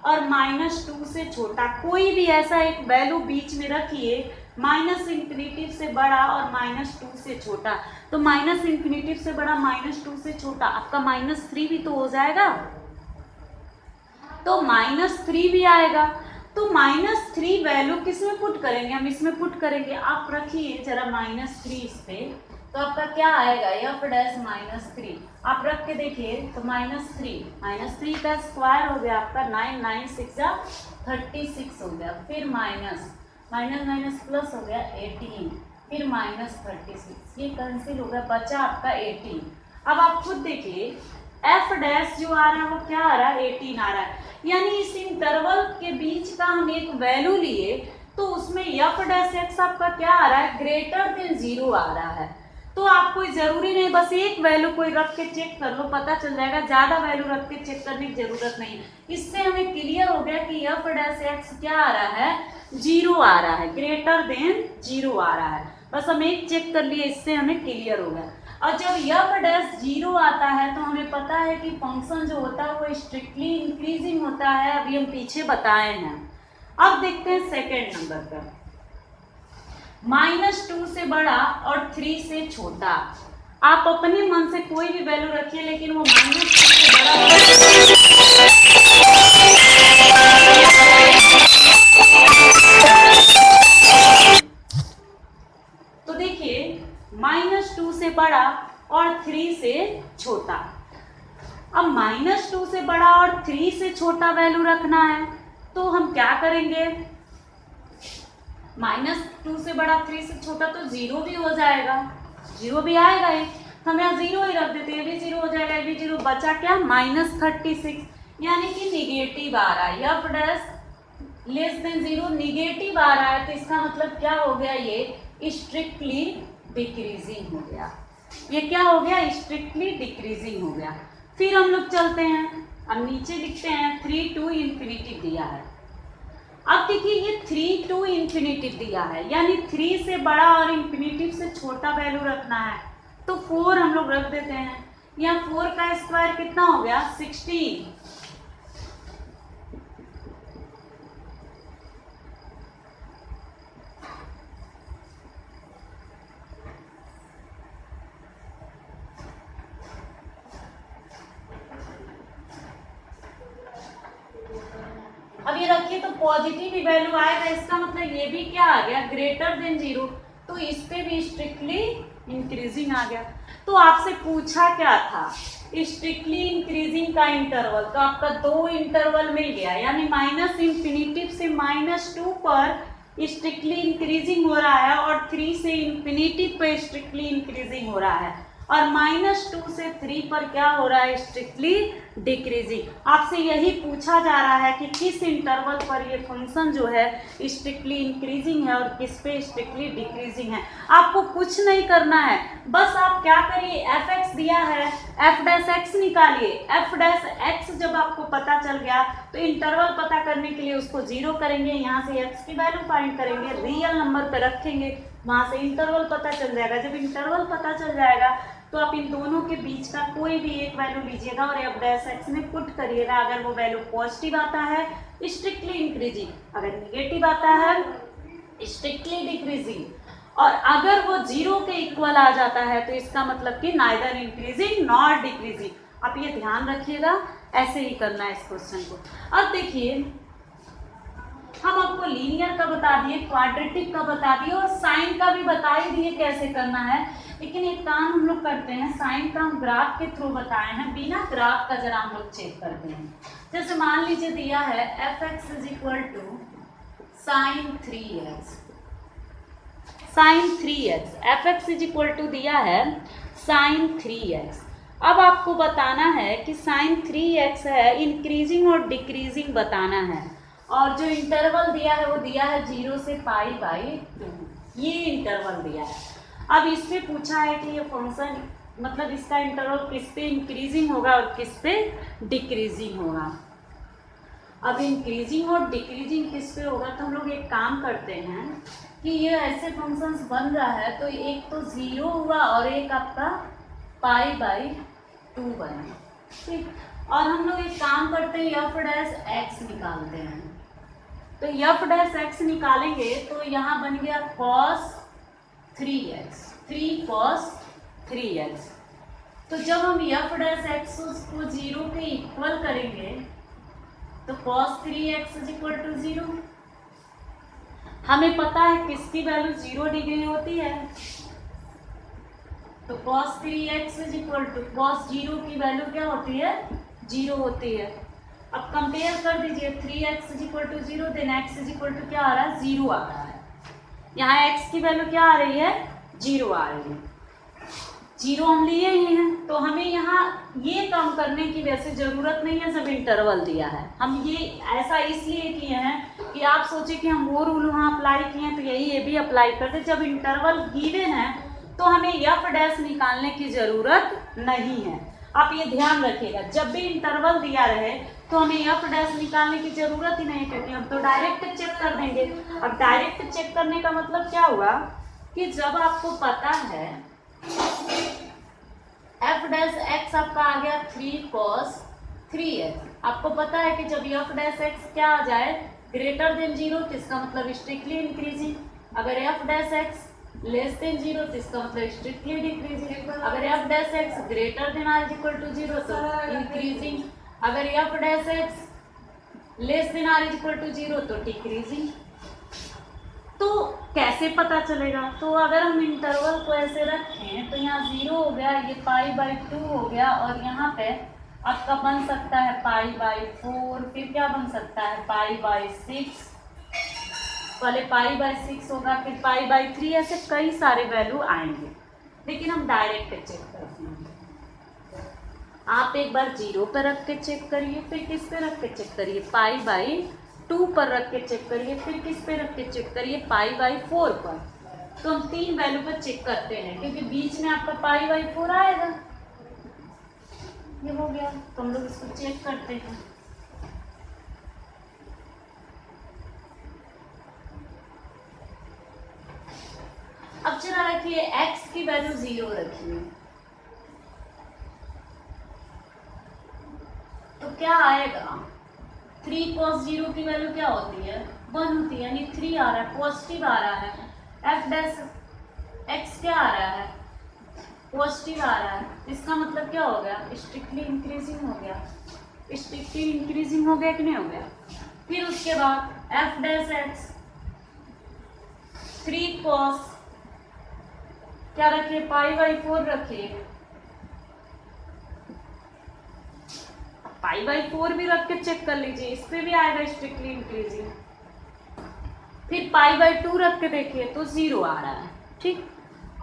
और -2 से छोटा, कोई भी ऐसा एक वैल्यू बीच में रखिए, माइनस इंफिनिटिव से बड़ा और -2 से छोटा। तो माइनस इंफिनिटिव से बड़ा -2 से छोटा, आपका -3 भी तो हो जाएगा, तो -3 भी आएगा। तो -3 वैल्यू किस में पुट करेंगे, हम इसमें पुट करेंगे। आप रखिए जरा -3 इस पे, तो आपका क्या आएगा, एफ डैश -3 आप रख के देखिए तो -3 का स्क्वायर हो गया आपका 9 9 6 36 हो गया, फिर माइनस माइनस प्लस हो गया 18, फिर -36, ये कैंसिल हो गया, बचा आपका 18। अब आप खुद देखिए एफ डैश जो आ रहा है वो क्या आ रहा है, 18 आ रहा है, यानी इस इंटरवल के बीच का हम एक वैल्यू लिए तो उसमें एफ डैश एक्स आपका क्या आ रहा है, ग्रेटर देन 0 आ रहा है। तो आप कोई जरूरी नहीं, बस एक वैल्यू कोई रख के चेक कर लो, पता चल जाएगा, ज्यादा वैल्यू रख के चेक करने की जरूरत नहीं। इससे हमें क्लियर हो गया कि एफ डैश एक्स क्या आ रहा है, 0 आ रहा है, ग्रेटर देन 0 आ रहा है। बस हम एक चेक कर लिए, इससे हमें क्लियर हो गया। और जब एफ डैश 0 आता है तो हमें पता है कि फंक्शन जो होता है वो स्ट्रिक्टली इंक्रीजिंग होता है, अभी हम पीछे बताए हैं। अब देखते हैं सेकेंड नंबर पर, -2 से बड़ा और 3 से छोटा। आप अपने मन से कोई भी वैल्यू रखिए, लेकिन वो -2 से बड़ा तो देखिए -2 से बड़ा और 3 से छोटा। अब -2 से बड़ा और 3 से छोटा वैल्यू रखना है तो हम क्या करेंगे, -2 से बड़ा 3 से छोटा तो 0 भी हो जाएगा, 0 भी आएगा ही, हम यहाँ 0 ही रख देते हैं, ये भी 0 हो जाएगा, ये भी 0, बचा क्या -36, यानी कि निगेटिव आ रहा है, f dash less than 0 negative आ रहा है, तो इसका मतलब क्या हो गया, ये स्ट्रिक्टली डिक्रीजिंग हो गया। ये क्या हो गया, स्ट्रिक्टली डिक्रीजिंग हो गया। फिर हम लोग चलते हैं, अब नीचे लिखते हैं 3 to इन्फिनिटी दिया है। अब देखिए ये 3 to इन्फिनिटी दिया है, यानी 3 से बड़ा और इन्फिनिटी से छोटा वैल्यू रखना है, तो 4 हम लोग रख देते हैं। यहाँ 4 का स्क्वायर कितना हो गया, 16। अब ये रखिए तो पॉजिटिव ही वैल्यू आएगा, इसका मतलब ये भी क्या आ गया, ग्रेटर देन 0, तो इस पे भी स्ट्रिक्टली इंक्रीजिंग आ गया। तो आपसे पूछा क्या था, स्ट्रिक्टली इंक्रीजिंग का इंटरवल, तो आपका 2 इंटरवल मिल गया, यानी -∞ से -2 पर स्ट्रिक्टली इंक्रीजिंग हो रहा है और 3 से इन्फिनिटी पे स्ट्रिक्टली इंक्रीजिंग हो रहा है, और -2 से 3 पर क्या हो रहा है, स्ट्रिक्टली डिक्रीजिंग। आपसे यही पूछा जा रहा है कि किस इंटरवल पर ये फंक्शन जो है स्ट्रिक्टली इंक्रीजिंग है और किस पे स्ट्रिक्टली डिक्रीजिंग है। आपको कुछ नहीं करना है, बस आप क्या करिए, एफ एक्स दिया है, एफ डैश एक्स निकालिए। एफ डैश एक्स जब आपको पता चल गया तो इंटरवल पता करने के लिए उसको 0 करेंगे, यहाँ से एक्स की वैल्यू फाइंड करेंगे, रियल नंबर पे रखेंगे, वहाँ से इंटरवल पता चल जाएगा। जब इंटरवल पता चल जाएगा तो आप इन दोनों के बीच का कोई भी एक वैल्यू लीजिएगा और एफ डैश एक्स में पुट करिएगा। अगर वो वैल्यू पॉजिटिव आता है स्ट्रिक्टली इंक्रीजिंग, अगर निगेटिव आता है स्ट्रिक्टली डिक्रीजिंग, और अगर वो 0 के इक्वल आ जाता है तो इसका मतलब कि नाइदर इंक्रीजिंग नॉर डिक्रीजिंग। आप ये ध्यान रखिएगा, ऐसे ही करना है इस क्वेश्चन को। अब देखिए हम आपको लीनियर का बता दिए, क्वाड्रेटिक का बता दिए और साइन का भी बता ही दिए कैसे करना है, लेकिन एक काम हम लोग करते हैं, साइन का हम ग्राफ के थ्रू बताए हैं, बिना ग्राफ का जरा हम लोग चेक करते हैं। जैसे मान लीजिए दिया है f x is equal to sine 3x, sine 3x, f x is equal to दिया है साइन 3x। अब आपको बताना है कि साइन 3x है, इंक्रीजिंग और डिक्रीजिंग बताना है, और जो इंटरवल दिया है वो दिया है 0 से π/2, ये इंटरवल दिया है। अब इसमें पूछा है कि ये फंक्शन मतलब इसका इंटरवल किस पे इंक्रीजिंग होगा और किस पे डिक्रीजिंग होगा। अब इंक्रीजिंग और डिक्रीजिंग किस पे होगा, तो हम लोग एक काम करते हैं कि ये ऐसे फंक्शंस बन रहा है तो एक तो 0 हुआ और एक आपका π/2 बना, ठीक। और हम लोग एक काम करते हैं, एफ डैश एक्स निकालते हैं। तो एफ डैश एक्स निकालेंगे तो यहाँ बन गया cos 3x, 3 cos 3x। तो जब हम एफ डैश एक्स को 0 के इक्वल करेंगे तो cos 3x is equal to 0। हमें पता है किसकी वैल्यू 0 डिग्री होती है, तो cos 3x is equal to cos 0 की वैल्यू क्या होती है, 0 होती है। अब कंपेयर कर दीजिए 3x is equal to 0, then x is equal to क्या आ रहा है, 0 आ रहा है। यहाँ x की वैल्यू क्या आ रही है, 0 आ रही है। 0 हम लिए ही हैं, तो हमें यहाँ ये काम करने की वैसे ज़रूरत नहीं है, जब इंटरवल दिया है। हम ये ऐसा इसलिए किए हैं कि आप सोचे कि हम वो रूल वहाँ अप्लाई किए हैं, तो यही ये भी अप्लाई करते। जब इंटरवल गिवन है तो हमें एफ डैश निकालने की ज़रूरत नहीं है। आप ये ध्यान रखिएगा, जब भी इंटरवल दिया रहे तो हमें एफ डैश निकालने की ज़रूरत ही नहीं, क्योंकि हम तो डायरेक्ट चेक कर देंगे। अब डायरेक्ट चेक करने का मतलब क्या हुआ कि जब आपको पता है एफ डैश एक्स आपका आ गया 3 cos 3x, आपको पता है कि जब एफ डैश एक्स क्या आ जाए ग्रेटर देन 0 तो इसका मतलब स्ट्रिक्टली इंक्रीजिंग, अगर f dash x less than 0 तो इसका मतलब स्ट्रिक्टली डिक्रीजिंग, अगर f dash x greater than or equal to 0 तो इंक्रीजिंग, अगर f dash x less than or equal to 0 तो डिक्रीजिंग। तो कैसे पता चलेगा, तो अगर हम इंटरवल को ऐसे रखें तो यहाँ 0 हो गया, ये π/2 हो गया, और यहाँ पे आपका बन सकता है π/4, फिर क्या बन सकता है π/6, पहले π/6 होगा, फिर π/3, ऐसे कई सारे वैल्यू आएंगे। लेकिन हम डायरेक्ट चेक करते हैं। आप एक बार 0 पर रख के चेक करिए, फिर किस पे रख के चेक करिए, π/2 पर रख के चेक करिए, फिर किस पे रख के चेक करिए, π/4 पर। तो हम 3 वैल्यू पर चेक करते हैं, क्योंकि बीच में आपका π/4 आएगा। ये हो गया, तो हम लोग इसको चेक करते हैं। अब चला रखिए x की वैल्यू 0 रखिए, तो क्या आएगा, 3 cos 0 की वैल्यू क्या होती है, 1 होती है, यानी 3 आ रहा है, पॉजिटिव आ रहा है। एफ डैश एक्स क्या आ रहा है, पॉजिटिव आ रहा है, इसका मतलब क्या हो गया, स्ट्रिक्टली इंक्रीजिंग हो गया। स्ट्रिक्टली इंक्रीजिंग हो गया कि नहीं हो गया। फिर उसके बाद एफ डैश एक्स 3 cos क्या रखिए, π/4 रखिए, π/4 भी रख के चेक कर लीजिए, इस पे भी आएगा स्ट्रिक्टली इंक्रीजिंग। फिर π/2 रख के देखिए तो 0 आ रहा है, ठीक।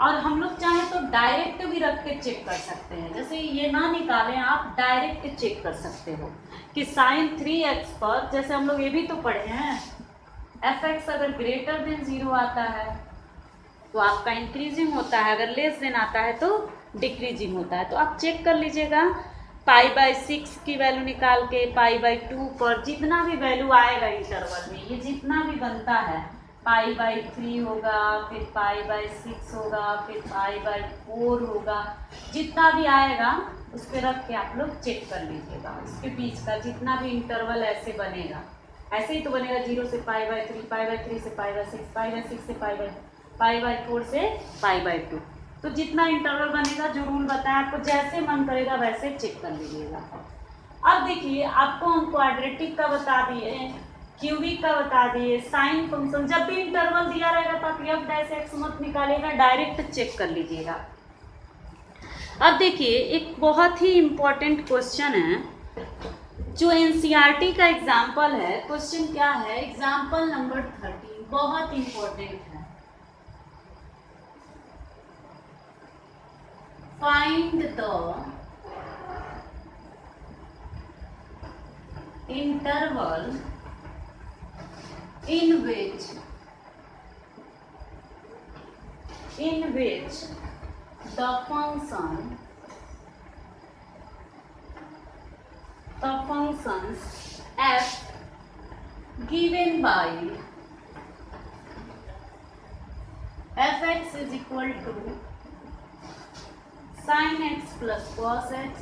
और हम लोग चाहें तो डायरेक्ट भी रख के चेक कर सकते हैं, जैसे ये ना निकालें, आप डायरेक्ट चेक कर सकते हो कि sin 3x पर, जैसे हम लोग ये भी तो पढ़े हैं, fx अगर ग्रेटर देन 0 आता है तो आपका इंक्रीजिंग होता है, अगर लेस देन आता है तो डिक्रीजिंग होता है। तो आप चेक कर लीजिएगा, π/6 की वैल्यू निकाल के π/2 पर जितना भी वैल्यू आएगा इंटरवल में, ये जितना भी बनता है, π/3 होगा, फिर π/6 होगा, फिर π/4 होगा, जितना भी आएगा उस पर रख के आप लोग चेक कर लीजिएगा। उसके बीच का जितना भी इंटरवल ऐसे बनेगा, ऐसे ही तो बनेगा, 0 से π/3, π/3 से π/6, π/6 से π/4 से π/2, तो जितना इंटरवल बनेगा, जो रूल बताया आपको, जैसे मन करेगा वैसे चेक कर लीजिएगा। अब देखिए, आपको हम क्वाड्रेटिक का बता दिए, क्यूबिक का बता दिए, साइन फंक्शन, जब भी इंटरवल दिया रहेगा तो आप एफ डैश एक्स मत निकालिएगा, डायरेक्ट चेक कर लीजिएगा। अब देखिए, एक बहुत ही इम्पोर्टेंट क्वेश्चन है जो एनसीईआरटी का एग्जाम्पल है। क्वेश्चन क्या है, एग्जाम्पल नंबर 13, बहुत इंपॉर्टेंट है। Find the interval in which the functions f given by fx is equal to sin x plus cos x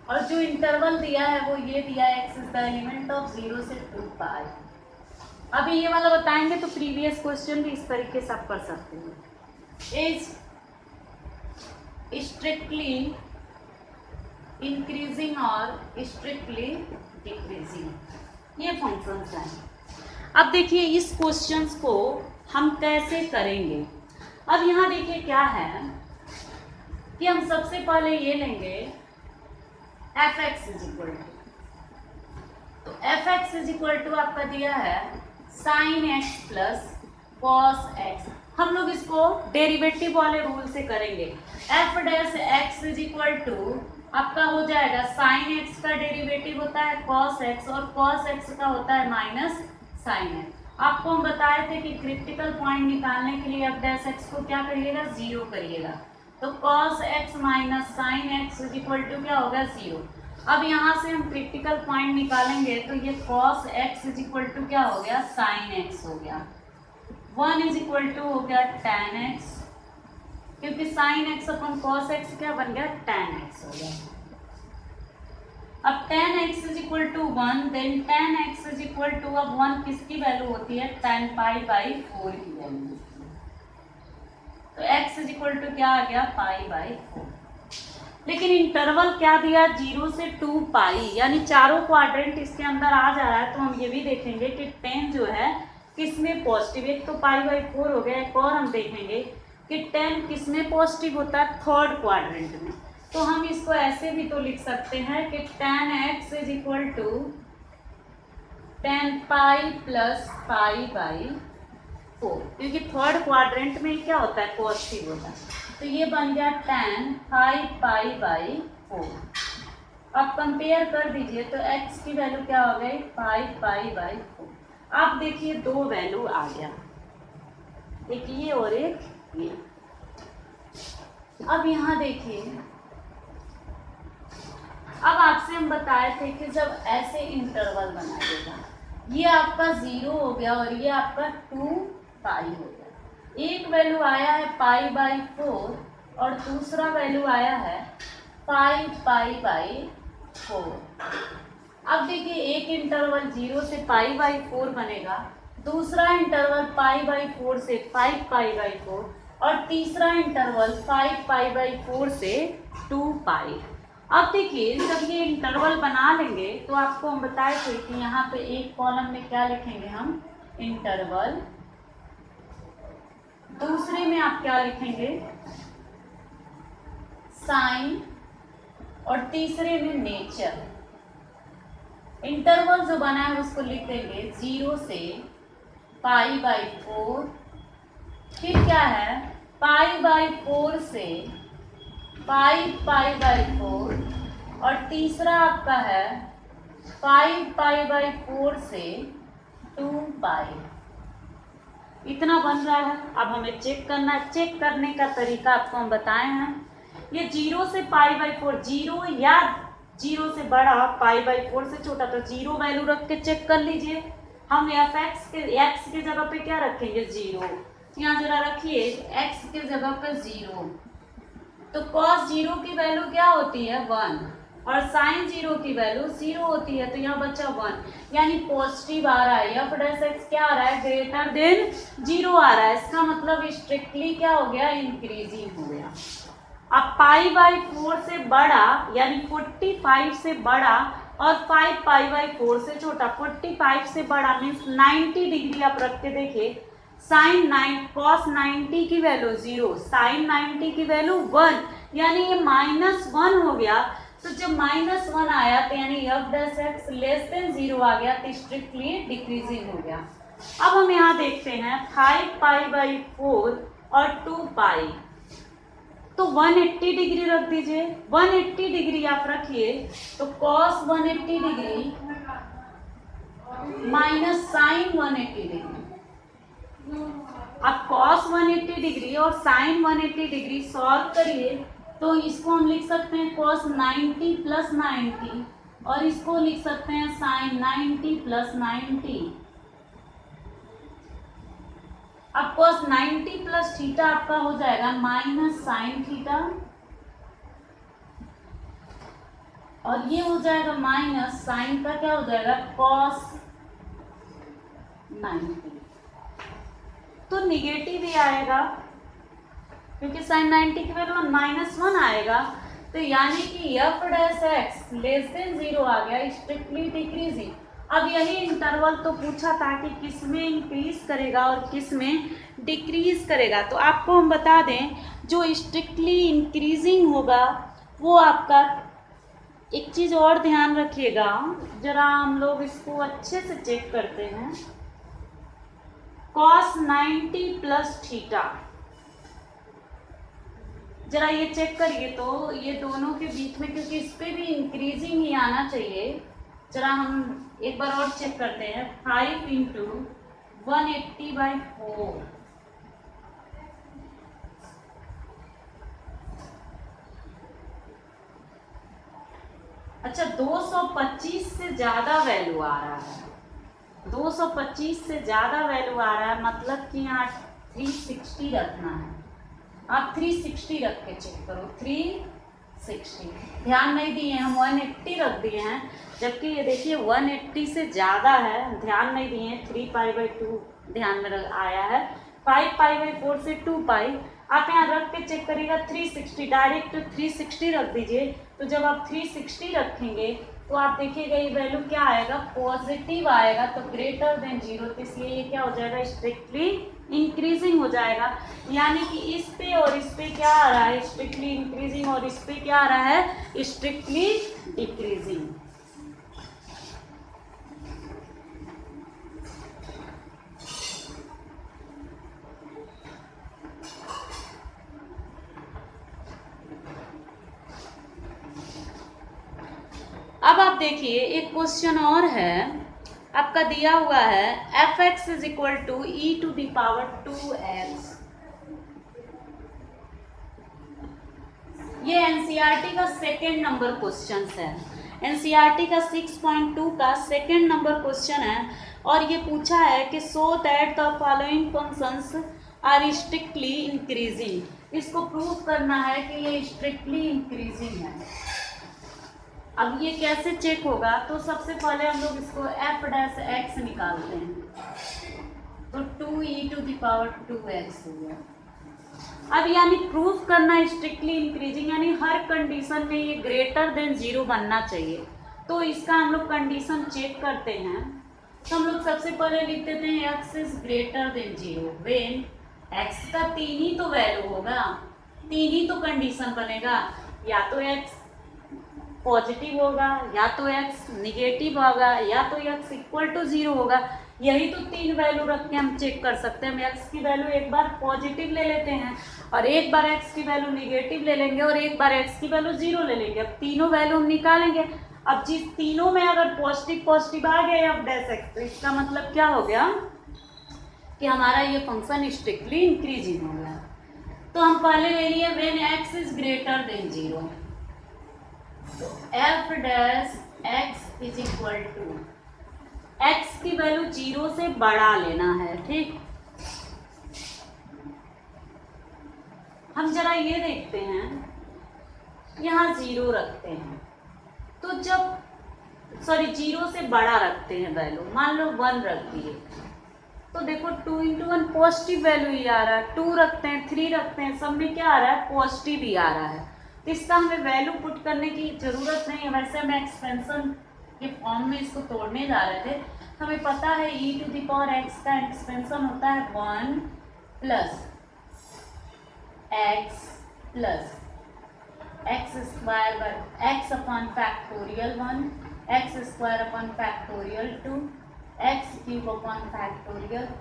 और जो इंटरवल दिया है वो ये दिया है, x is the element of 0 से 2π। अभी ये वाला बताएंगे तो प्रीवियस क्वेश्चन भी इस तरीके से आप कर सकते हैं। इज स्ट्रिक्टली इंक्रीजिंग और स्ट्रिक्टली डिक्रीजिंग, ये फंक्शंस हैं। अब देखिए इस क्वेश्चंस को हम कैसे करेंगे। अब यहाँ देखिए क्या है कि हम सबसे पहले ये लेंगे f x is equal to, तो f x is equal to आपका दिया है sine x plus cos x. हम लोग इसको डेरिवेटिव वाले रूल से करेंगे। F dash x is equal to आपका हो जाएगा साइन एक्स का डेरिवेटिव होता है कॉस एक्स और कॉस एक्स का होता है माइनस साइन एक्स। आपको हम बताए थे कि क्रिटिकल पॉइंट निकालने के लिए एफ डैश एक्स को क्या करिएगा, जीरो करिएगा। तो cos x minus sine x is equal to क्या होगा, जीरो। अब यहाँ से हम क्रिटिकल पॉइंट निकालेंगे तो ये cos x is equal to क्या हो गया, साइन एक्स हो गया। 1 इज इक्वल टू हो गया tan एक्स, क्योंकि साइन एक्स अपन कॉस एक्स क्या बन गया, tan एक्स हो गया। अब tan x is equal to 1, then tan x is equal to, अब 1 किसकी वैल्यू होती है, tan पाई बाई 4 की वैल्यू। तो x इज इक्वल टू क्या आ गया, पाई बाई 4। लेकिन इंटरवल क्या दिया, 0 से 2 पाई, यानी चारों क्वाड्रेंट इसके अंदर आ जा रहा है। तो हम ये भी देखेंगे कि 10 जो है किसमें पॉजिटिव, एक तो पाई बाई 4 हो गया, एक और हम देखेंगे कि 10 किसमें पॉजिटिव होता है, थर्ड क्वाड्रेंट में। तो हम इसको ऐसे भी तो लिख सकते हैं कि tan x is equal to tan pi plus pi by 4, क्योंकि थर्ड क्वाड्रेंट में क्या होता है, पॉजिटिव होता है। तो ये बन गया tan 5 पाई बाई 4। अब कंपेयर कर दीजिए तो x की वैल्यू क्या हो गई, 5 पाई बाई 4। आप देखिए दो वैल्यू आ गया, एक ये और एक ये। अब यहाँ देखिए, अब आपसे हम बताए थे कि जब ऐसे इंटरवल बनाइएगा, ये आपका 0 हो गया और ये आपका 2 पाई हो गया। एक वैल्यू आया है पाई बाई 4 और दूसरा वैल्यू आया है 5 पाई बाई 4। अब देखिए एक इंटरवल 0 से पाई बाई 4 बनेगा, दूसरा इंटरवल पाई बाई 4 से 5 पाई बाई 4 और तीसरा इंटरवल 5 पाई बाई 4 से 2 पाई। अब देखिए जब ये इंटरवल बना लेंगे तो आपको हम बताए थे कि यहाँ पे एक कॉलम में क्या लिखेंगे हम, इंटरवल, दूसरे में आप क्या लिखेंगे, साइन, और तीसरे में नेचर। इंटरवल जो बना है उसको लिख देंगे 0 से पाई बाई 4, फिर क्या है पाई बाई 4 से 5 पाई बाई 4 और तीसरा आपका है 5 पाई बाई 4 से 2 पाई। इतना बन रहा है। अब हमें चेक करना है, चेक करने का तरीका आपको हम बताए हैं। ये 0 से पाई बाई 4, 0 या 0 से बड़ा, पाई बाई 4 से छोटा, तो 0 वैल्यू रख के चेक कर लीजिए। हम एफ एक्स के एक्स के जगह पे क्या रखेंगे, 0। यहाँ जरा रखिए एक्स के जगह पे 0, तो cos 0 की वैल्यू क्या होती है, 1, और साइन 0 की वैल्यू 0 होती है। तो यहाँ बच्चा 1, यानी पॉजिटिव आ रहा है। एफ डैश एक्स क्या आ रहा है, ग्रेटर देन 0 आ रहा है। इसका मतलब स्ट्रिक्टली क्या हो गया, इंक्रीजिंग हो गया। अब पाई बाई 4 से बड़ा यानी 45 से बड़ा और 5 पाई बाई 4 से छोटा। 45 से बड़ा मीन्स 90 डिग्री आप रख के देखिए, साइन कॉस 90 की वैल्यू 0, साइन 90 की वैल्यू 1, यानी ये -1 हो गया। तो जब -1 आया तो यानी F dash x less than 0 आ गया, तो स्ट्रिक्टली डिक्रीजिंग हो गया। अब हम यहाँ देखते हैं 5 पाई बाई 4 और 2 पाई, तो 180 डिग्री रख दीजिए। 180 डिग्री आप रखिए तो cos 180 degree minus sine 180 degree. अब cos 180 डिग्री और साइन 180 डिग्री सॉल्व करिए तो इसको हम लिख सकते हैं cos 90 प्लस 90 और इसको लिख सकते हैं साइन 90 प्लस 90। अब cos 90 प्लस थीटा आपका हो जाएगा माइनस साइन थीटा और ये हो जाएगा माइनस साइन का क्या हो जाएगा, cos 90। तो निगेटिव ही आएगा क्योंकि साइन 90 की वैल्यू -1 आएगा। तो यानी कि F dash x less than 0 आ गया, स्ट्रिक्टली डिक्रीजिंग। अब यही इंटरवल तो पूछा था कि किस में इंक्रीज करेगा और किस में डिक्रीज करेगा। तो आपको हम बता दें जो स्ट्रिक्टली इंक्रीजिंग होगा वो आपका, एक चीज़ और ध्यान रखिएगा, जरा हम लोग इसको अच्छे से चेक करते हैं। cos 90 प्लस थीटा, जरा ये चेक करिए तो ये दोनों के बीच में, क्योंकि इस पे भी इंक्रीजिंग ही आना चाहिए। जरा हम एक बार और चेक करते हैं। 5 इंटू 180/4, अच्छा 225 से ज़्यादा वैल्यू आ रहा है, 225 से ज़्यादा वैल्यू आ रहा है, मतलब कि यहाँ 360 रखना है। आप 360 रख के चेक करो, 360। ध्यान नहीं दिए, हम 180 रख दिए हैं, जबकि ये देखिए 180 से ज़्यादा है, ध्यान नहीं दिए। 3π/2 ध्यान में आया है, 5π/4 से 2π। आप यहाँ रख के चेक करिएगा 360, डायरेक्ट 360 रख दीजिए। तो जब आप 360 रखेंगे तो आप देखिएगा ये वैल्यू क्या आएगा, पॉजिटिव आएगा, तो ग्रेटर देन 0। तो इसलिए ये क्या हो जाएगा, स्ट्रिक्टली इंक्रीजिंग हो जाएगा। यानी कि इस पे और इस पे क्या आ रहा है, स्ट्रिक्टली इंक्रीजिंग, और इस पे क्या आ रहा है, स्ट्रिक्टली डिक्रीजिंग। अब आप देखिए एक क्वेश्चन और है, आपका दिया हुआ है f(x) = e⁴ ये एनसीईआरटी का सेकेंड नंबर क्वेश्चन है, एनसीईआरटी का 6.2 का सेकेंड नंबर क्वेश्चन है। और ये पूछा है कि so that the following functions are strictly increasing. इसको प्रूव करना है कि ये स्ट्रिक्टली इंक्रीजिंग है। अब ये कैसे चेक होगा, तो सबसे पहले हम लोग इसको f'(x) निकालते हैं, तो 2e⁴x हो गया। अब यानी प्रूफ करना स्ट्रिक्टली इंक्रीजिंग, यानी हर कंडीशन में ये ग्रेटर देन 0 बनना चाहिए। तो इसका हम लोग कंडीशन चेक करते हैं। तो हम लोग सबसे पहले लिख देते हैं x is greater than 0 when x का 3 ही तो वैल्यू होगा, 3 ही तो कंडीशन बनेगा, या तो x पॉजिटिव होगा, या तो x निगेटिव होगा, या तो x = 0 होगा। यही तो 3 वैल्यू रख के हम चेक कर सकते हैं। हम x की वैल्यू एक बार पॉजिटिव ले लेते हैं, और एक बार x की वैल्यू निगेटिव ले लेंगे, और एक बार x की वैल्यू 0 ले लेंगे। अब तीनों वैल्यू हम निकालेंगे। अब जिस तीनों में अगर पॉजिटिव आ गया f'(x), तो इसका मतलब क्या हो गया कि हमारा ये फंक्शन स्ट्रिक्टली इंक्रीजिंग हो गया। तो हम पहले ले लिए when x is greater than 0, तो f'(x) = x की वैल्यू 0 से बड़ा लेना है, ठीक। हम जरा ये देखते हैं, यहाँ 0 रखते हैं, तो जब 0 से बड़ा रखते हैं वैल्यू, मान लो 1 रख दिए, तो देखो 2 × 1 पॉजिटिव वैल्यू ही आ रहा है। 2 रखते हैं, 3 रखते हैं, सब में क्या आ रहा है, पॉजिटिव ही आ रहा है। तो इसका हमें वैल्यू पुट करने की ज़रूरत नहीं है। वैसे हम एक्सपेंशन के फॉर्म में इसको तोड़ने जा रहे थे। हमें पता है e⁴x का एक्सपेंशन होता है 1 + x + x² 1, x² 2, x³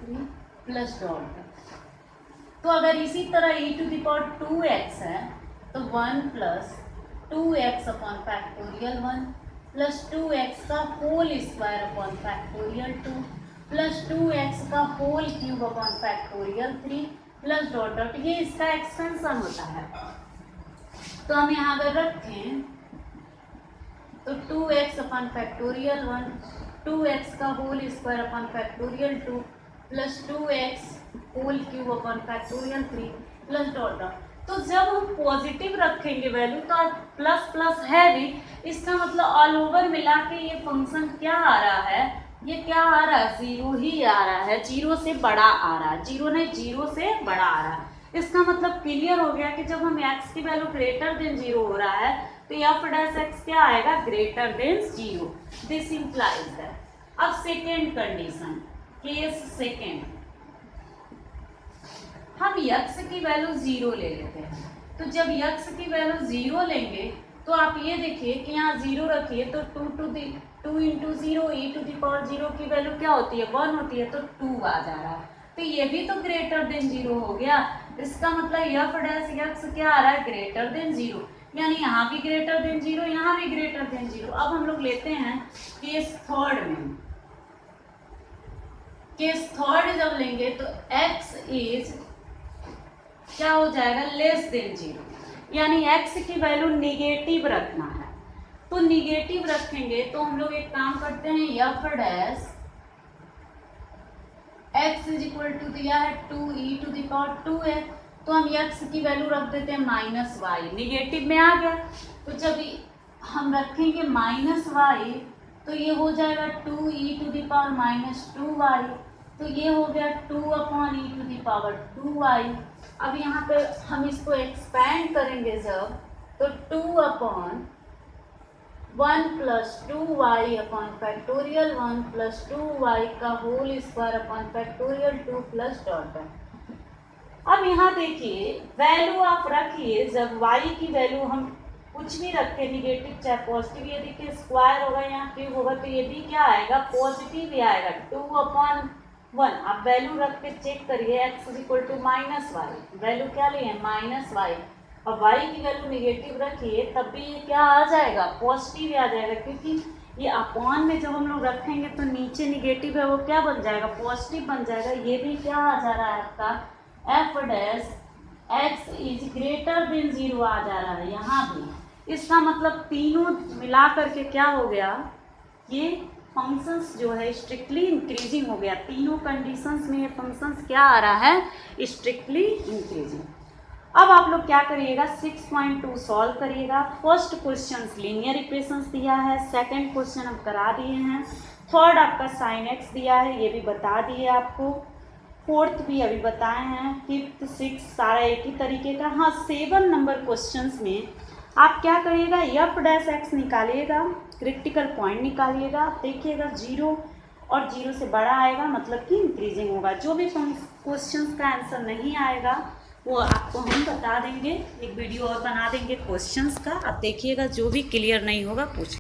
3 तो अगर इसी तरह e⁴2x है तो 1 + 2x 1 + 2x का होल स्क्वायर 2 + 2x का होल क्यूब 3 ये इसका एक्सपेंशन होता है। तो हम यहाँ अगर रखें तो 2x 1, 2x का whole square 2 + 2x whole cube 3 तो जब हम पॉजिटिव रखेंगे वैल्यू तो प्लस प्लस है भी, इसका मतलब ऑल ओवर मिला के ये फंक्शन क्या आ रहा है, ये क्या आ रहा है, 0 ही आ रहा है, 0 से बड़ा आ रहा है, 0 नहीं 0 से बड़ा आ रहा है। इसका मतलब क्लियर हो गया कि जब हम x की वैल्यू ग्रेटर देन 0 हो रहा है तो f डैश x क्या आएगा, greater than 0। This implies that. अब सेकेंड कंडीशन, केस सेकेंड, हम x की वैल्यू 0 ले लेते हैं। तो जब x की वैल्यू 0 लेंगे तो आप ये देखिए कि यहाँ 0 रखिए तो 2 into 0 e to the power 0 की वैल्यू क्या होती है, 1 होती है, तो 2 आ जा रहा है। तो ये भी तो ग्रेटर देन 0 हो गया। इसका मतलब f डैश x क्या आ रहा है, ग्रेटर देन 0, यानी यहाँ भी ग्रेटर देन 0, यहाँ भी ग्रेटर देन 0। अब हम लोग लेते हैं केस थर्ड में। केस थर्ड जब लेंगे तो x इज क्या हो जाएगा, लेस देन 0, यानी x की वैल्यू निगेटिव रखना है। तो निगेटिव रखेंगे तो हम लोग एक काम करते हैं, f dash x is equal to दिया है 2e टू द पावर 2 है, तो हम x की वैल्यू रख देते हैं -y, निगेटिव में आ गया। तो जब हम रखेंगे -y तो ये हो जाएगा 2e to the power -2y, तो ये हो गया 2/e to the power 2y। अब यहाँ पे हम इसको एक्सपैंड करेंगे जब, तो 2/1 + 2y अपॉन फैक्टोरियल 1 + 2y का whole square upon factorial 2 plus dot. अब यहाँ देखिए वैल्यू आप रखिए, जब y की वैल्यू हम कुछ भी रखें, निगेटिव चाहे पॉजिटिव, ये देखिए स्क्वायर होगा यहाँ क्यूब होगा, तो ये भी क्या आएगा, पॉजिटिव ही आएगा, 2/1। आप वैल्यू रख के चेक करिए, x is equal to -y, value क्या लिए -y, और y की वैल्यू निगेटिव रखिए तब भी ये क्या आ जाएगा, पॉजिटिव ही आ जाएगा, क्योंकि ये अपॉन में जब हम लोग रखेंगे तो नीचे निगेटिव है वो क्या बन जाएगा, पॉजिटिव बन जाएगा। ये भी क्या आ जा रहा है आपका, f dash x is greater than 0 आ जा रहा है यहाँ भी। इसका मतलब तीनों मिला करके क्या हो गया, ये फंक्शंस जो है स्ट्रिक्टली इंक्रीजिंग हो गया। तीनों कंडीशंस में ये फंक्शंस क्या आ रहा है, स्ट्रिक्टली इंक्रीजिंग। अब आप लोग क्या करिएगा, 6.2 सॉल्व करिएगा। फर्स्ट क्वेश्चन लीनियर इक्वेशंस दिया है, सेकंड क्वेश्चन हम करा दिए हैं, थर्ड आपका साइन एक्स दिया है, ये भी बता दिए आपको, फोर्थ भी अभी बताए हैं, फिफ्थ सिक्स सारा एक ही तरीके का। हाँ 7 नंबर क्वेश्चंस में आप क्या करिएगा, f डैश x निकालिएगा, क्रिटिकल पॉइंट निकालिएगा, देखिएगा 0 और 0 से बड़ा आएगा मतलब कि इंक्रीजिंग होगा। जो भी क्वेश्चंस का आंसर नहीं आएगा वो आपको हम बता देंगे, एक वीडियो और बना देंगे क्वेश्चंस का, आप देखिएगा, जो भी क्लियर नहीं होगा पूछ